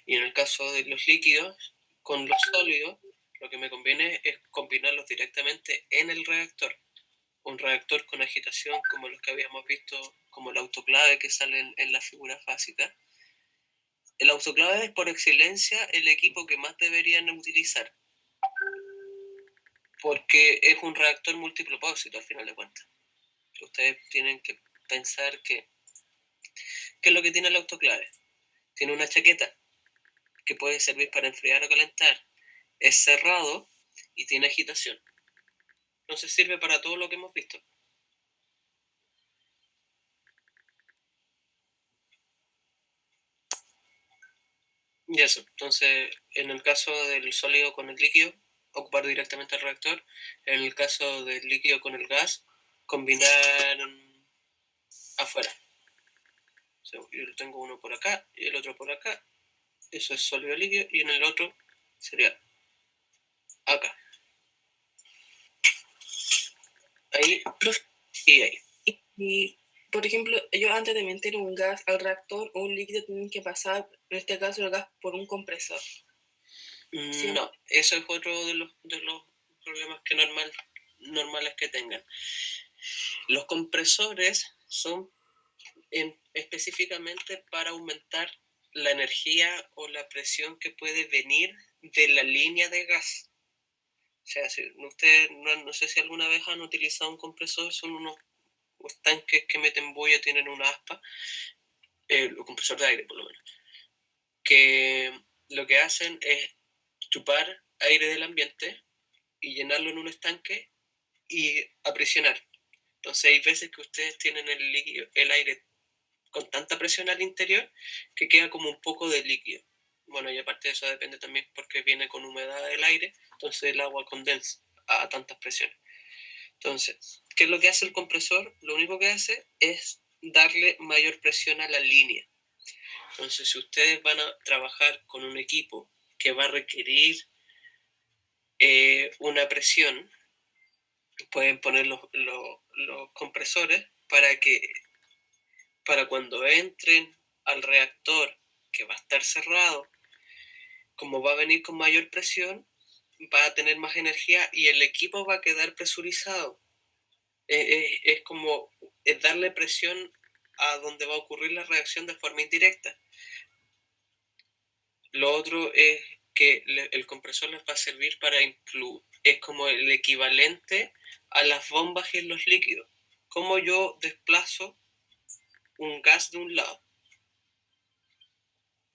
Y en el caso de los líquidos con los sólidos, lo que me conviene es combinarlos directamente en el reactor. Un reactor con agitación como los que habíamos visto, como el autoclave que sale en las figuras básicas. El autoclave es por excelencia el equipo que más deberían utilizar, porque es un reactor multipropósito al final de cuentas. Ustedes tienen que pensar ¿qué es lo que tiene el autoclave? Tiene una chaqueta que puede servir para enfriar o calentar, es cerrado y tiene agitación. Entonces sirve para todo lo que hemos visto. Y eso, entonces en el caso del sólido con el líquido, ocupar directamente el reactor. En el caso del líquido con el gas, combinar afuera. O sea, yo tengo uno por acá y el otro por acá. Eso es sólido líquido. Y en el otro sería acá. Ahí y ahí. Y, por ejemplo, yo antes de meter un gas al reactor o un líquido tienen que pasar, en este caso el gas, por un compresor. Sí. No, eso es otro de los problemas que normales que tengan. Los compresores son específicamente para aumentar la energía o la presión que puede venir de la línea de gas. O sea, si ustedes no sé si alguna vez han utilizado un compresor, son unos tanques que meten bulla, tienen una aspa, un compresor de aire por lo menos, que lo que hacen es chupar aire del ambiente y llenarlo en un estanque y aprisionar. Entonces hay veces que ustedes tienen el aire con tanta presión al interior que queda como un poco de líquido. Bueno, y aparte de eso depende también porque viene con humedad del aire, entonces el agua condensa a tantas presiones. Entonces, ¿qué es lo que hace el compresor? Lo único que hace es darle mayor presión a la línea. Entonces, si ustedes van a trabajar con un equipo que va a requerir una presión, pueden poner los compresores para cuando entren al reactor, que va a estar cerrado, como va a venir con mayor presión, va a tener más energía y el equipo va a quedar presurizado. Es como darle presión a donde va a ocurrir la reacción de forma indirecta. Lo otro es que el compresor les va a servir para incluir, es como el equivalente a las bombas en los líquidos. Como yo desplazo un gas de un lado.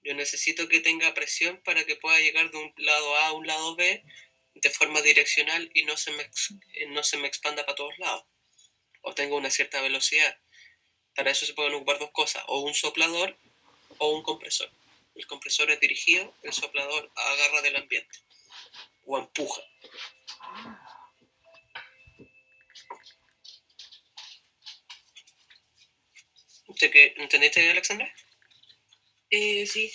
Yo necesito que tenga presión para que pueda llegar de un lado A a un lado B de forma direccional y no se me expanda para todos lados. O tenga una cierta velocidad. Para eso se pueden ocupar dos cosas, o un soplador o un compresor. El compresor es dirigido, el soplador agarra del ambiente o empuja. ¿Entendiste, Alexandra? Sí.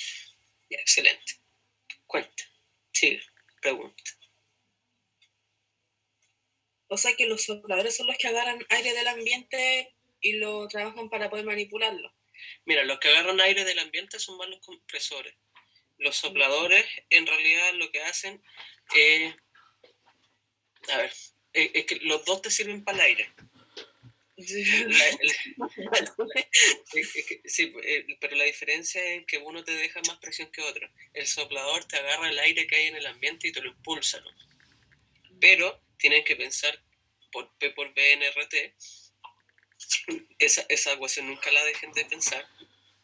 Ya, excelente. Cuenta. Sigue. Pregunta. O sea que los sopladores son los que agarran aire del ambiente y lo trabajan para poder manipularlo. Mira, los que agarran aire del ambiente son más los compresores. Los sopladores, en realidad, lo que hacen es... A ver, es que los dos te sirven para el aire. Sí, pero la diferencia es que uno te deja más presión que otro. El soplador te agarra el aire que hay en el ambiente y te lo impulsa, ¿no? Pero tienen que pensar por P por B en RT. Esa ecuación nunca la dejen de pensar.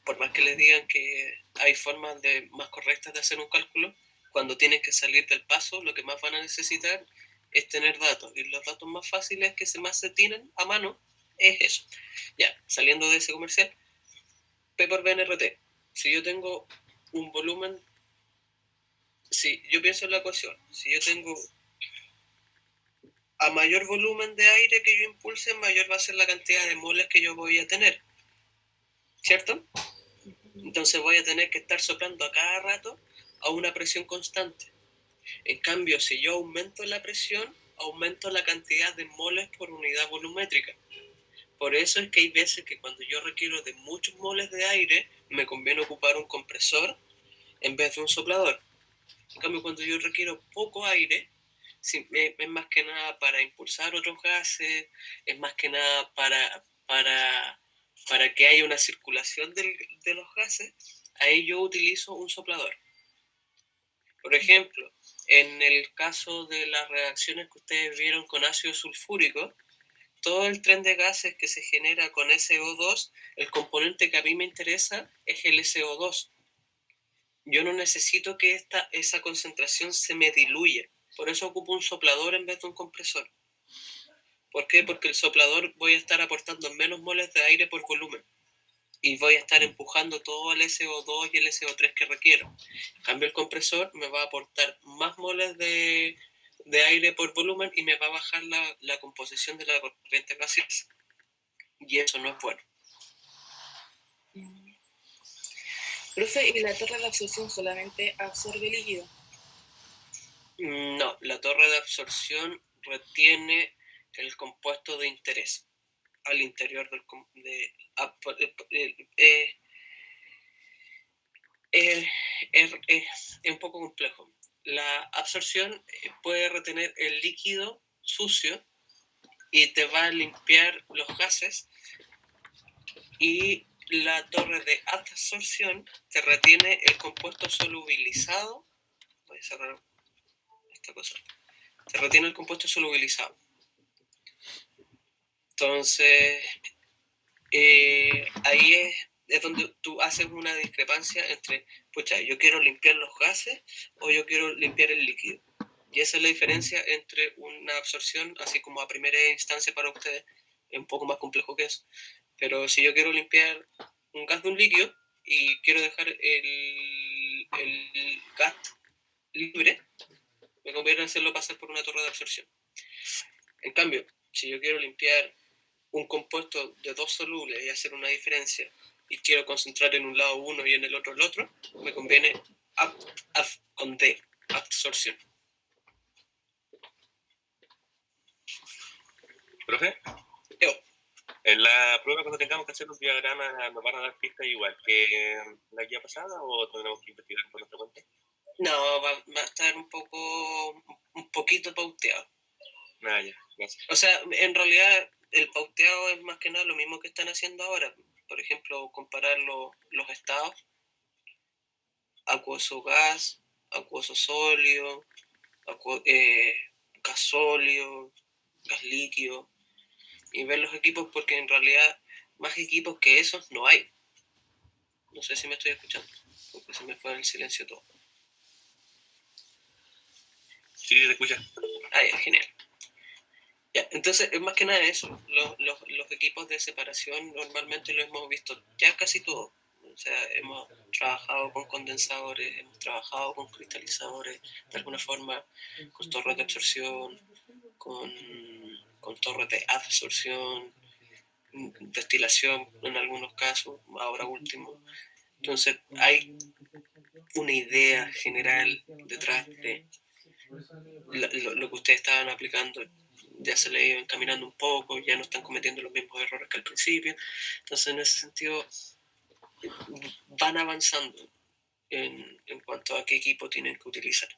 Por más que les digan que hay formas más correctas de hacer un cálculo, cuando tienen que salir del paso, lo que más van a necesitar es tener datos. Y los datos más fáciles que más se tienen a mano es eso. Ya, saliendo de ese comercial, P por B en RT. Si yo tengo un volumen, si yo pienso en la ecuación, si yo tengo a mayor volumen de aire que yo impulse, mayor va a ser la cantidad de moles que yo voy a tener. ¿Cierto? Entonces voy a tener que estar soplando a cada rato a una presión constante. En cambio, si yo aumento la presión, aumento la cantidad de moles por unidad volumétrica. Por eso es que hay veces que cuando yo requiero de muchos moles de aire, me conviene ocupar un compresor en vez de un soplador. En cambio, cuando yo requiero poco aire, es más que nada para impulsar otros gases, es más que nada para que haya una circulación de los gases, ahí yo utilizo un soplador. Por ejemplo, en el caso de las reacciones que ustedes vieron con ácido sulfúrico, todo el tren de gases que se genera con SO2, el componente que a mí me interesa es el SO2. Yo no necesito que esa concentración se me diluya. Por eso ocupo un soplador en vez de un compresor. ¿Por qué? Porque el soplador voy a estar aportando menos moles de aire por volumen. Y voy a estar empujando todo el SO2 y el SO3 que requiero. En cambio, el compresor me va a aportar más moles de aire por volumen y me va a bajar la composición de la corriente gaseosa. Y eso no es bueno. Profe, ¿y la torre de absorción solamente absorbe líquido? No, la torre de absorción retiene el compuesto de interés al interior es un poco complejo. La absorción puede retener el líquido sucio y te va a limpiar los gases, y la torre de adsorción te retiene el compuesto solubilizado. Voy a cerrar esta cosa. Te retiene el compuesto solubilizado. Entonces, ahí es donde tú haces una discrepancia entre, pucha, yo quiero limpiar los gases o yo quiero limpiar el líquido. Y esa es la diferencia entre una absorción, así como a primera instancia para ustedes, es un poco más complejo que eso. Pero si yo quiero limpiar un gas de un líquido y quiero dejar el gas libre, me conviene hacerlo pasar por una torre de absorción. En cambio, si yo quiero limpiar un compuesto de dos solubles y hacer una diferencia y quiero concentrar en un lado uno y en el otro, me conviene con D, absorción. ¿Profe? Yo. En la prueba, cuando tengamos que hacer un diagrama, ¿nos van a dar pistas igual que la guía pasada o tenemos que investigar por nuestra cuenta? No, va a estar un poquito pauteado. Ah, ya, gracias. O sea, en realidad el pauteado es más que nada lo mismo que están haciendo ahora. Por ejemplo, comparar los estados: acuoso gas, acuoso sólido, gas sólido, gas líquido, y ver los equipos, porque en realidad más equipos que esos no hay. No sé si me estoy escuchando, porque se me fue el silencio todo. Sí, te escucha. Ah, ya, genial. Ya, entonces, es más que nada eso. Los equipos de separación normalmente lo hemos visto ya casi todo. O sea, hemos trabajado con condensadores, hemos trabajado con cristalizadores, de alguna forma, con torres de absorción, con torres de absorción, destilación en algunos casos, ahora último. Entonces, hay una idea general detrás de lo que ustedes estaban aplicando. Ya se le ha ido encaminando un poco, ya no están cometiendo los mismos errores que al principio. Entonces, en ese sentido, van avanzando en cuanto a qué equipo tienen que utilizar.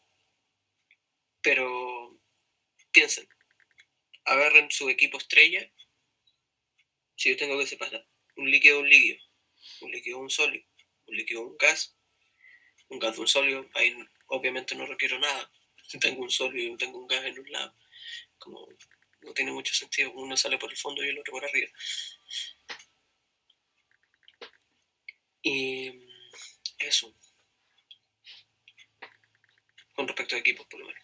Pero piensen, agarren su equipo estrella. Si yo tengo que separar un líquido de un líquido, un líquido de un sólido, un líquido de un gas de un sólido, ahí obviamente no requiero nada. Si tengo un sólido y tengo un gas en un lado, como no tiene mucho sentido, uno sale por el fondo y el otro por arriba. Y eso, con respecto a equipos, por lo menos.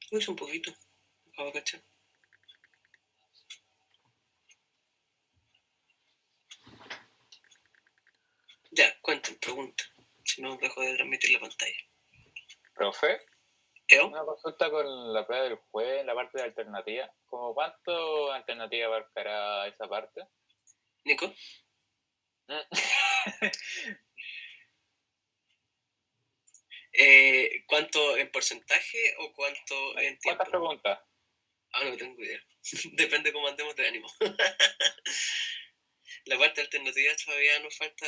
Lo hice un poquito, acabo de cachar. Ya, cuenten, pregunten. Si no, dejo de transmitir la pantalla. Profe, ¿Eo? una consulta con la prueba del juez, la parte de alternativa. ¿Cómo cuánto alternativa abarcará esa parte? ¿Nico? ¿Cuánto en porcentaje o cuánto en tiempo? ¿Cuántas preguntas? Ah, no tengo idea. Depende cómo andemos de ánimo. La parte alternativa todavía nos falta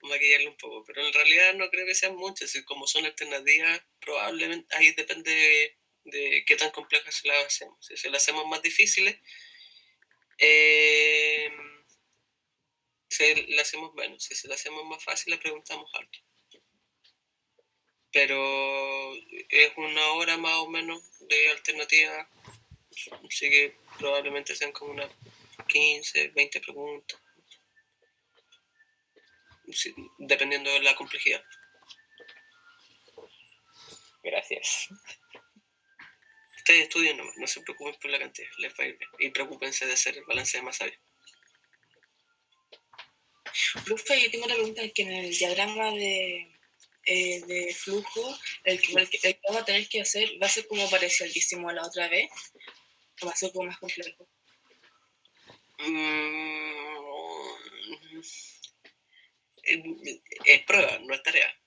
maquillarle un poco, pero en realidad no creo que sean muchas. Y como son alternativas, probablemente ahí depende de qué tan complejas se las hacemos. Si se las hacemos más difíciles, se las hacemos menos. Si se las hacemos más fáciles, preguntamos alto. Pero es una hora más o menos de alternativa, así que probablemente sean como unas 15, 20 preguntas, sí, dependiendo de la complejidad. Gracias. Ustedes estudien nomás, no se preocupen por la cantidad, les va a ir bien. Y preocúpense de hacer el balance de masa bien. Profe, yo tengo una pregunta, que en el diagrama de flujo, el que vamos a tener que hacer, ¿va a ser como pareció el que hicimos la otra vez? ¿O va a ser como más complejo? Es prueba, no es tarea.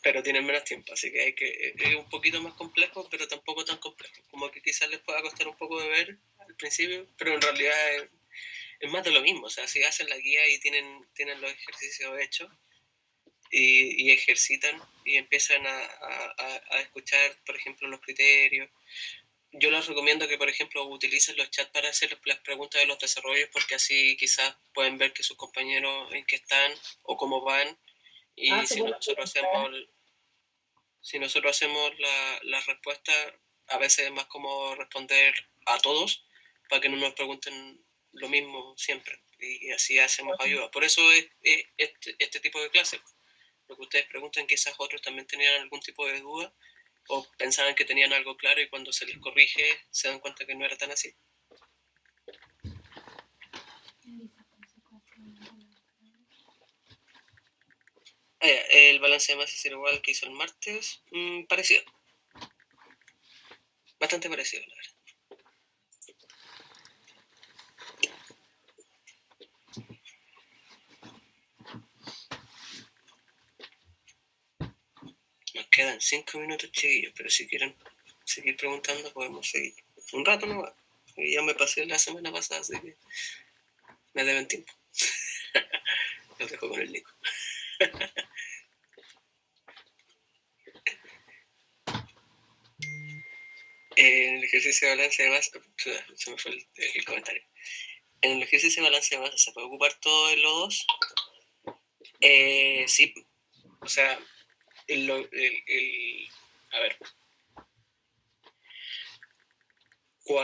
Pero tienen menos tiempo, así que es un poquito más complejo, pero tampoco tan complejo. Como que quizás les pueda costar un poco de ver al principio, pero en realidad es más de lo mismo. O sea, si hacen la guía y tienen los ejercicios hechos y ejercitan y empiezan a escuchar, por ejemplo, los criterios. Yo les recomiendo que, por ejemplo, utilicen los chats para hacer las preguntas de los desarrollos, porque así quizás pueden ver que sus compañeros en qué están o cómo van. Y si nosotros hacemos la respuesta, a veces es más como responder a todos para que no nos pregunten lo mismo siempre. Y así hacemos ayuda. Por eso es este tipo de clase. Lo que ustedes preguntan, quizás otros también tenían algún tipo de duda o pensaban que tenían algo claro y cuando se les corrige se dan cuenta que no era tan así. El balance de masa será igual que hizo el martes. Parecido. Bastante parecido, la verdad. Nos quedan 5 minutos, chiquillos, pero si quieren seguir preguntando podemos seguir. Un rato nomás. Ya me pasé la semana pasada, así que me deben tiempo. Los dejo con el Nico. En el ejercicio de balance de masa, se me fue el comentario. En el ejercicio de balance de masa, ¿se puede ocupar todo el O2? Sí. O sea, a ver,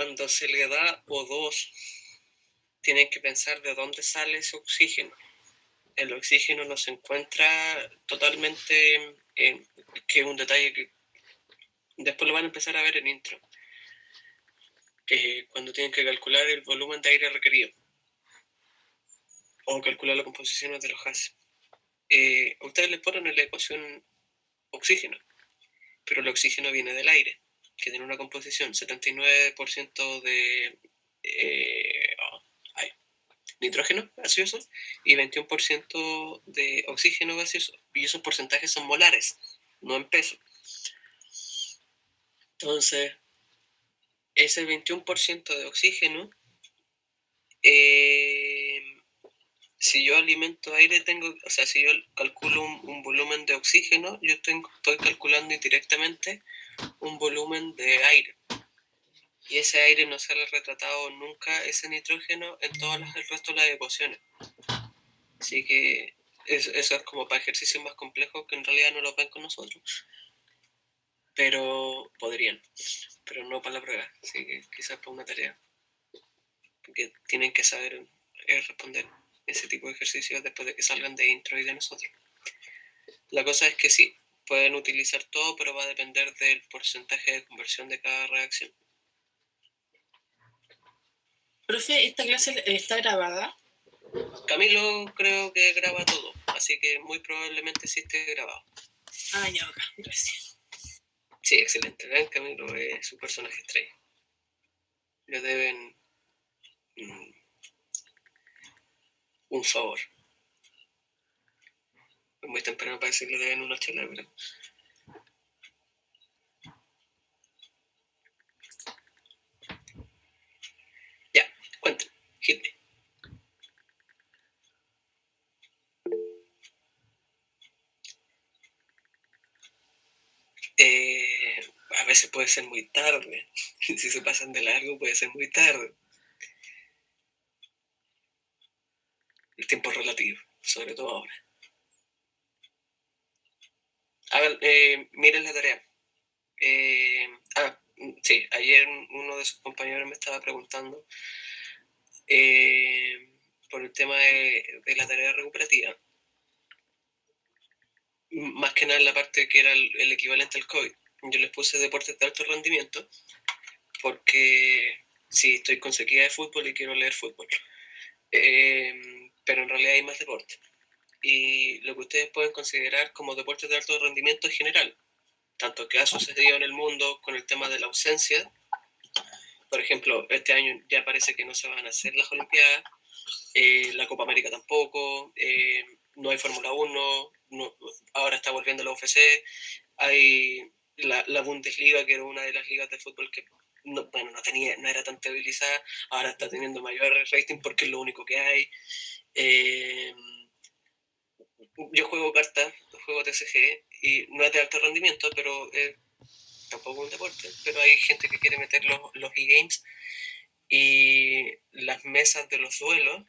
Cuando se le da O2, tienen que pensar de dónde sale ese oxígeno. El oxígeno no se encuentra totalmente, que es un detalle que después lo van a empezar a ver en intro, cuando tienen que calcular el volumen de aire requerido o calcular la composición de los gases. Ustedes les ponen en la ecuación oxígeno, pero el oxígeno viene del aire, que tiene una composición 79% de nitrógeno gaseoso y 21% de oxígeno gaseoso. Y esos porcentajes son molares, no en peso. Entonces, ese 21% de oxígeno, si yo alimento aire, si yo calculo un volumen de oxígeno, yo estoy calculando indirectamente un volumen de aire. Y ese aire no sale retratado nunca, ese nitrógeno, en todas el resto de las ecuaciones. Así que eso es como para ejercicios más complejos que en realidad no los ven con nosotros. Pero podrían, pero no para la prueba. Así que quizás para una tarea. Porque tienen que saber responder ese tipo de ejercicios después de que salgan de intro y de nosotros. La cosa es que sí, pueden utilizar todo, pero va a depender del porcentaje de conversión de cada reacción. Profe, ¿esta clase está grabada? Camilo creo que graba todo, así que muy probablemente sí esté grabado. Ah, ya, acá, gracias. Sí, excelente. ¿Ven? Camilo es su personaje estrella. Le deben un favor. Es muy temprano para decirle le deben una chela, pero... Ya, cuéntame, hit me. A veces puede ser muy tarde. Si se pasan de largo puede ser muy tarde. El tiempo es relativo, sobre todo ahora. Miren la tarea. Sí, ayer uno de sus compañeros me estaba preguntando por el tema de la tarea recuperativa. Más que nada en la parte que era el equivalente al COVID. Yo les puse deportes de alto rendimiento porque sí, estoy con sequía de fútbol y quiero leer fútbol. Pero en realidad hay más deportes. Y lo que ustedes pueden considerar como deportes de alto rendimiento en general, tanto que ha sucedido en el mundo con el tema de la ausencia. Por ejemplo, este año ya parece que no se van a hacer las Olimpiadas, la Copa América tampoco, no hay Fórmula 1, ahora está volviendo la UFC, hay la Bundesliga, que era una de las ligas de fútbol que no era tan televisada, ahora está teniendo mayor rating porque es lo único que hay. Yo juego cartas, juego TCG, y no es de alto rendimiento, pero tampoco es un deporte, pero hay gente que quiere meter los e-games y las mesas de los duelos.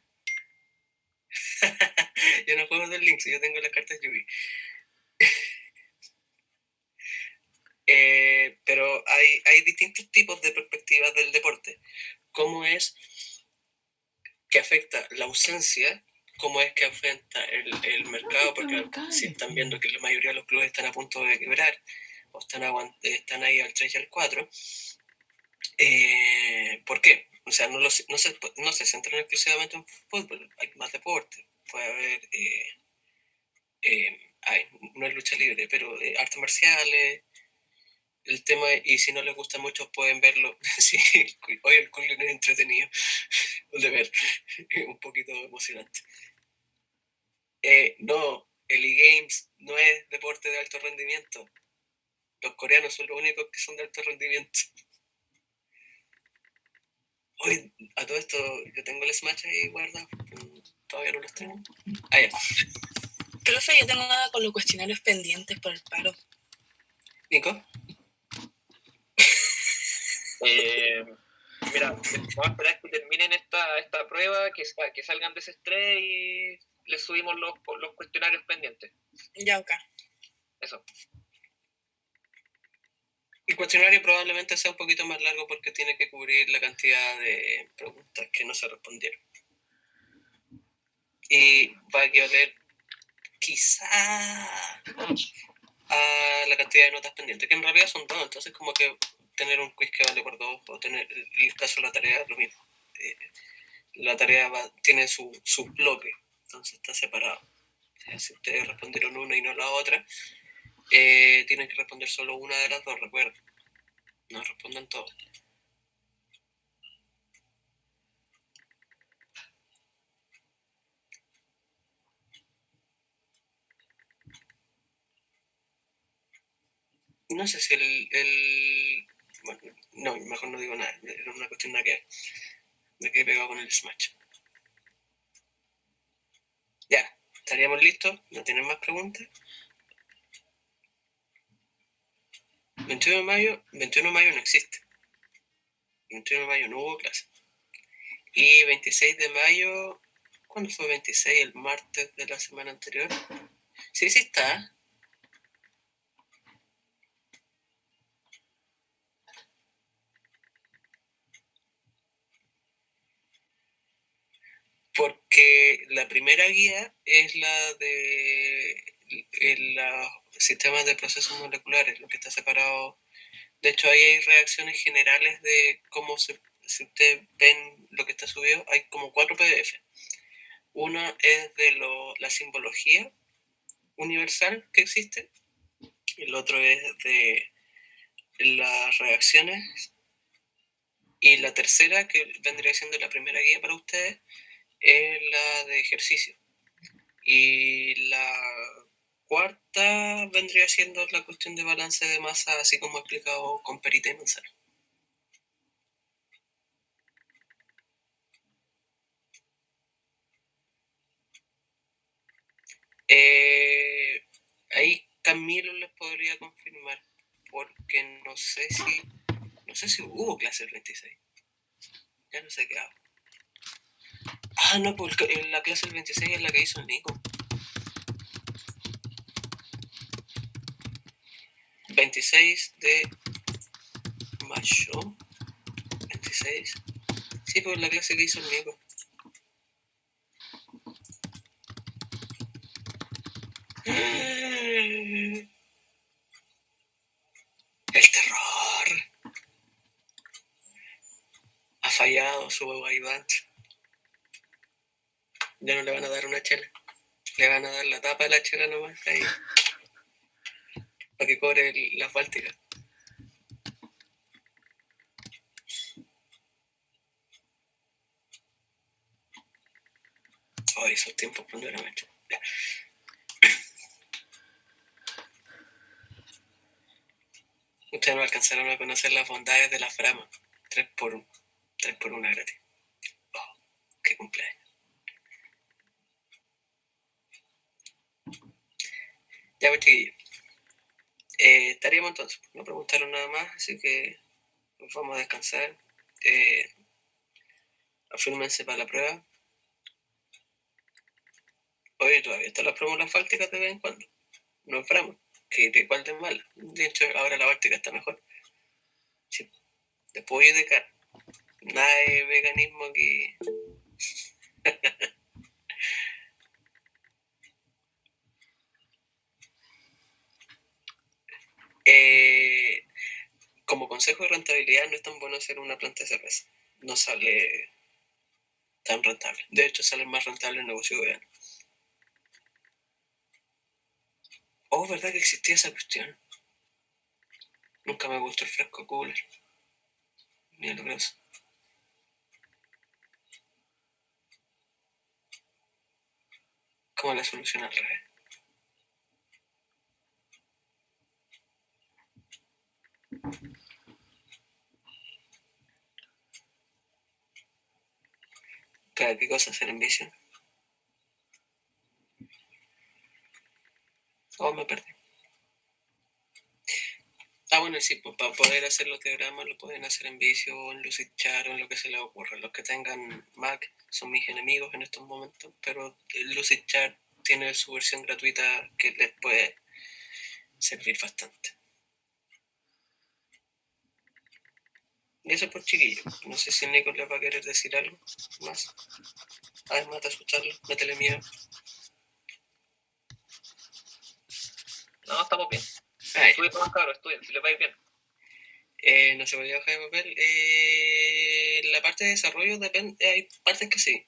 Yo no juego del Lynx, yo tengo las cartas Yugi. Pero hay distintos tipos de perspectivas del deporte. ¿Cómo es que afecta la ausencia? ¿Cómo es que afecta el mercado? Porque si están viendo que la mayoría de los clubes están a punto de quebrar o están ahí al 3 y al 4. ¿Por qué? O sea, no se centran exclusivamente en fútbol, hay más deporte. Puede haber, no es lucha libre, pero artes marciales, el tema, y si no les gusta mucho pueden verlo. Sí, hoy el Colin es entretenido de ver, un poquito emocionante. No, el e-games no es deporte de alto rendimiento. Los coreanos son los únicos que son de alto rendimiento. Hoy, a todo esto, yo tengo el Smash ahí guardado, todavía no lo tengo. Ya. Profe, yo tengo nada con los cuestionarios pendientes por el paro. ¿Nico? Mira, vamos a esperar que terminen esta prueba, que salgan de ese estrés y les subimos los cuestionarios pendientes. Ya, acá. Eso. El cuestionario probablemente sea un poquito más largo porque tiene que cubrir la cantidad de preguntas que no se respondieron. Y va a equivaler quizá a la cantidad de notas pendientes, que en realidad son dos, entonces como que tener un quiz que vale por dos o tener el caso de la tarea lo mismo. La tarea tiene su bloque, entonces está separado. O sea, si ustedes respondieron una y no la otra, tienen que responder solo una de las dos, recuerden. No respondan todos. No sé si bueno, no, mejor no digo nada. Era una cuestión de que me quedé pegado con el Smash. Ya, estaríamos listos. ¿No tienen más preguntas? 21 de mayo no existe. 21 de mayo no hubo clase. Y 26 de mayo, ¿cuándo fue 26? ¿El martes de la semana anterior? Sí, sí está. Porque la primera guía es la de los sistemas de procesos moleculares, lo que está separado. De hecho, ahí hay reacciones generales de cómo si ustedes ven lo que está subido, hay como 4 PDF. Uno es de la simbología universal que existe, el otro es de las reacciones, y la tercera, que vendría siendo la primera guía para ustedes, es la de ejercicio. Y la cuarta vendría siendo la cuestión de balance de masa, así como explicado con perita y manzana. Ahí Camilo les podría confirmar, porque no sé si hubo clase el 26. Ya no sé qué hago. Ah, no, porque la clase del 26 es la que hizo el Nico. 26 de mayo. 26. Sí, pues la clase que hizo el Nico. El terror. Ha fallado su ayudante. Ya no le van a dar una chela. Le van a dar la tapa de la chela nomás ahí. Para que cobre las bálticas. Oh, esos tiempos cuando era macho. Ya. Ustedes no alcanzaron a conocer las bondades de la frama. 3 por 1 gratis. Oh, qué cumpleaños. Ya, pues chiquillos. Estaríamos entonces. No preguntaron nada más, así que nos vamos a descansar. Afírmense para la prueba. Oye, todavía están las pruebas fálticas de vez en cuando. No enframos. Que igual de mal. De hecho, ahora la báltica está mejor. Sí. De pollo y de carne. Nada de veganismo aquí. Como consejo de rentabilidad, no es tan bueno hacer una planta de cerveza. No sale tan rentable. De hecho, sale más rentable el negocio vegano. Oh, ¿verdad que existía esa cuestión? Nunca me gustó el fresco cooler. Ni el grosso. ¿Cómo la solución al revés? ¿Cada qué cosa hacer en visión? Oh, me perdí. Ah, bueno, sí, pues para poder hacer los diagramas lo pueden hacer en Visio o en Lucidchart o en lo que se les ocurra. Los que tengan Mac son mis enemigos en estos momentos, pero el Lucidchart tiene su versión gratuita que les puede servir bastante. Y eso por chiquillo. No sé si Nico le va a querer decir algo más. Además de asustarlo, métele miedo. No, estamos bien. Ay, Estudien más cabros, estudien, si les va a ir bien. no se podía dejar de papel. La parte de desarrollo depende, hay partes que sí.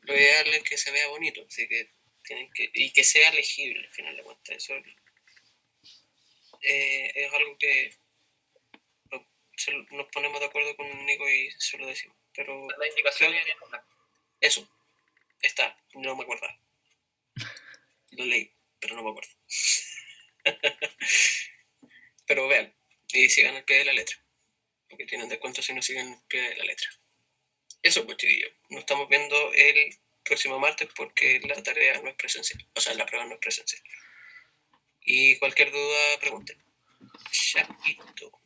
Lo ideal es que se vea bonito, así que tienen que, y que sea legible al final de cuentas. Eso es algo que nos ponemos de acuerdo con Nico y se lo decimos. Pero La indicación creo- es eso, está, no me acuerdo. Lo leí, pero no me acuerdo. Pero vean, y sigan al pie de la letra. Porque tienen descuento si no siguen al pie de la letra. Eso pues, chiquillos. Nos estamos viendo el próximo martes porque la tarea no es presencial. O sea, la prueba no es presencial. Y cualquier duda, pregunten. Chaito.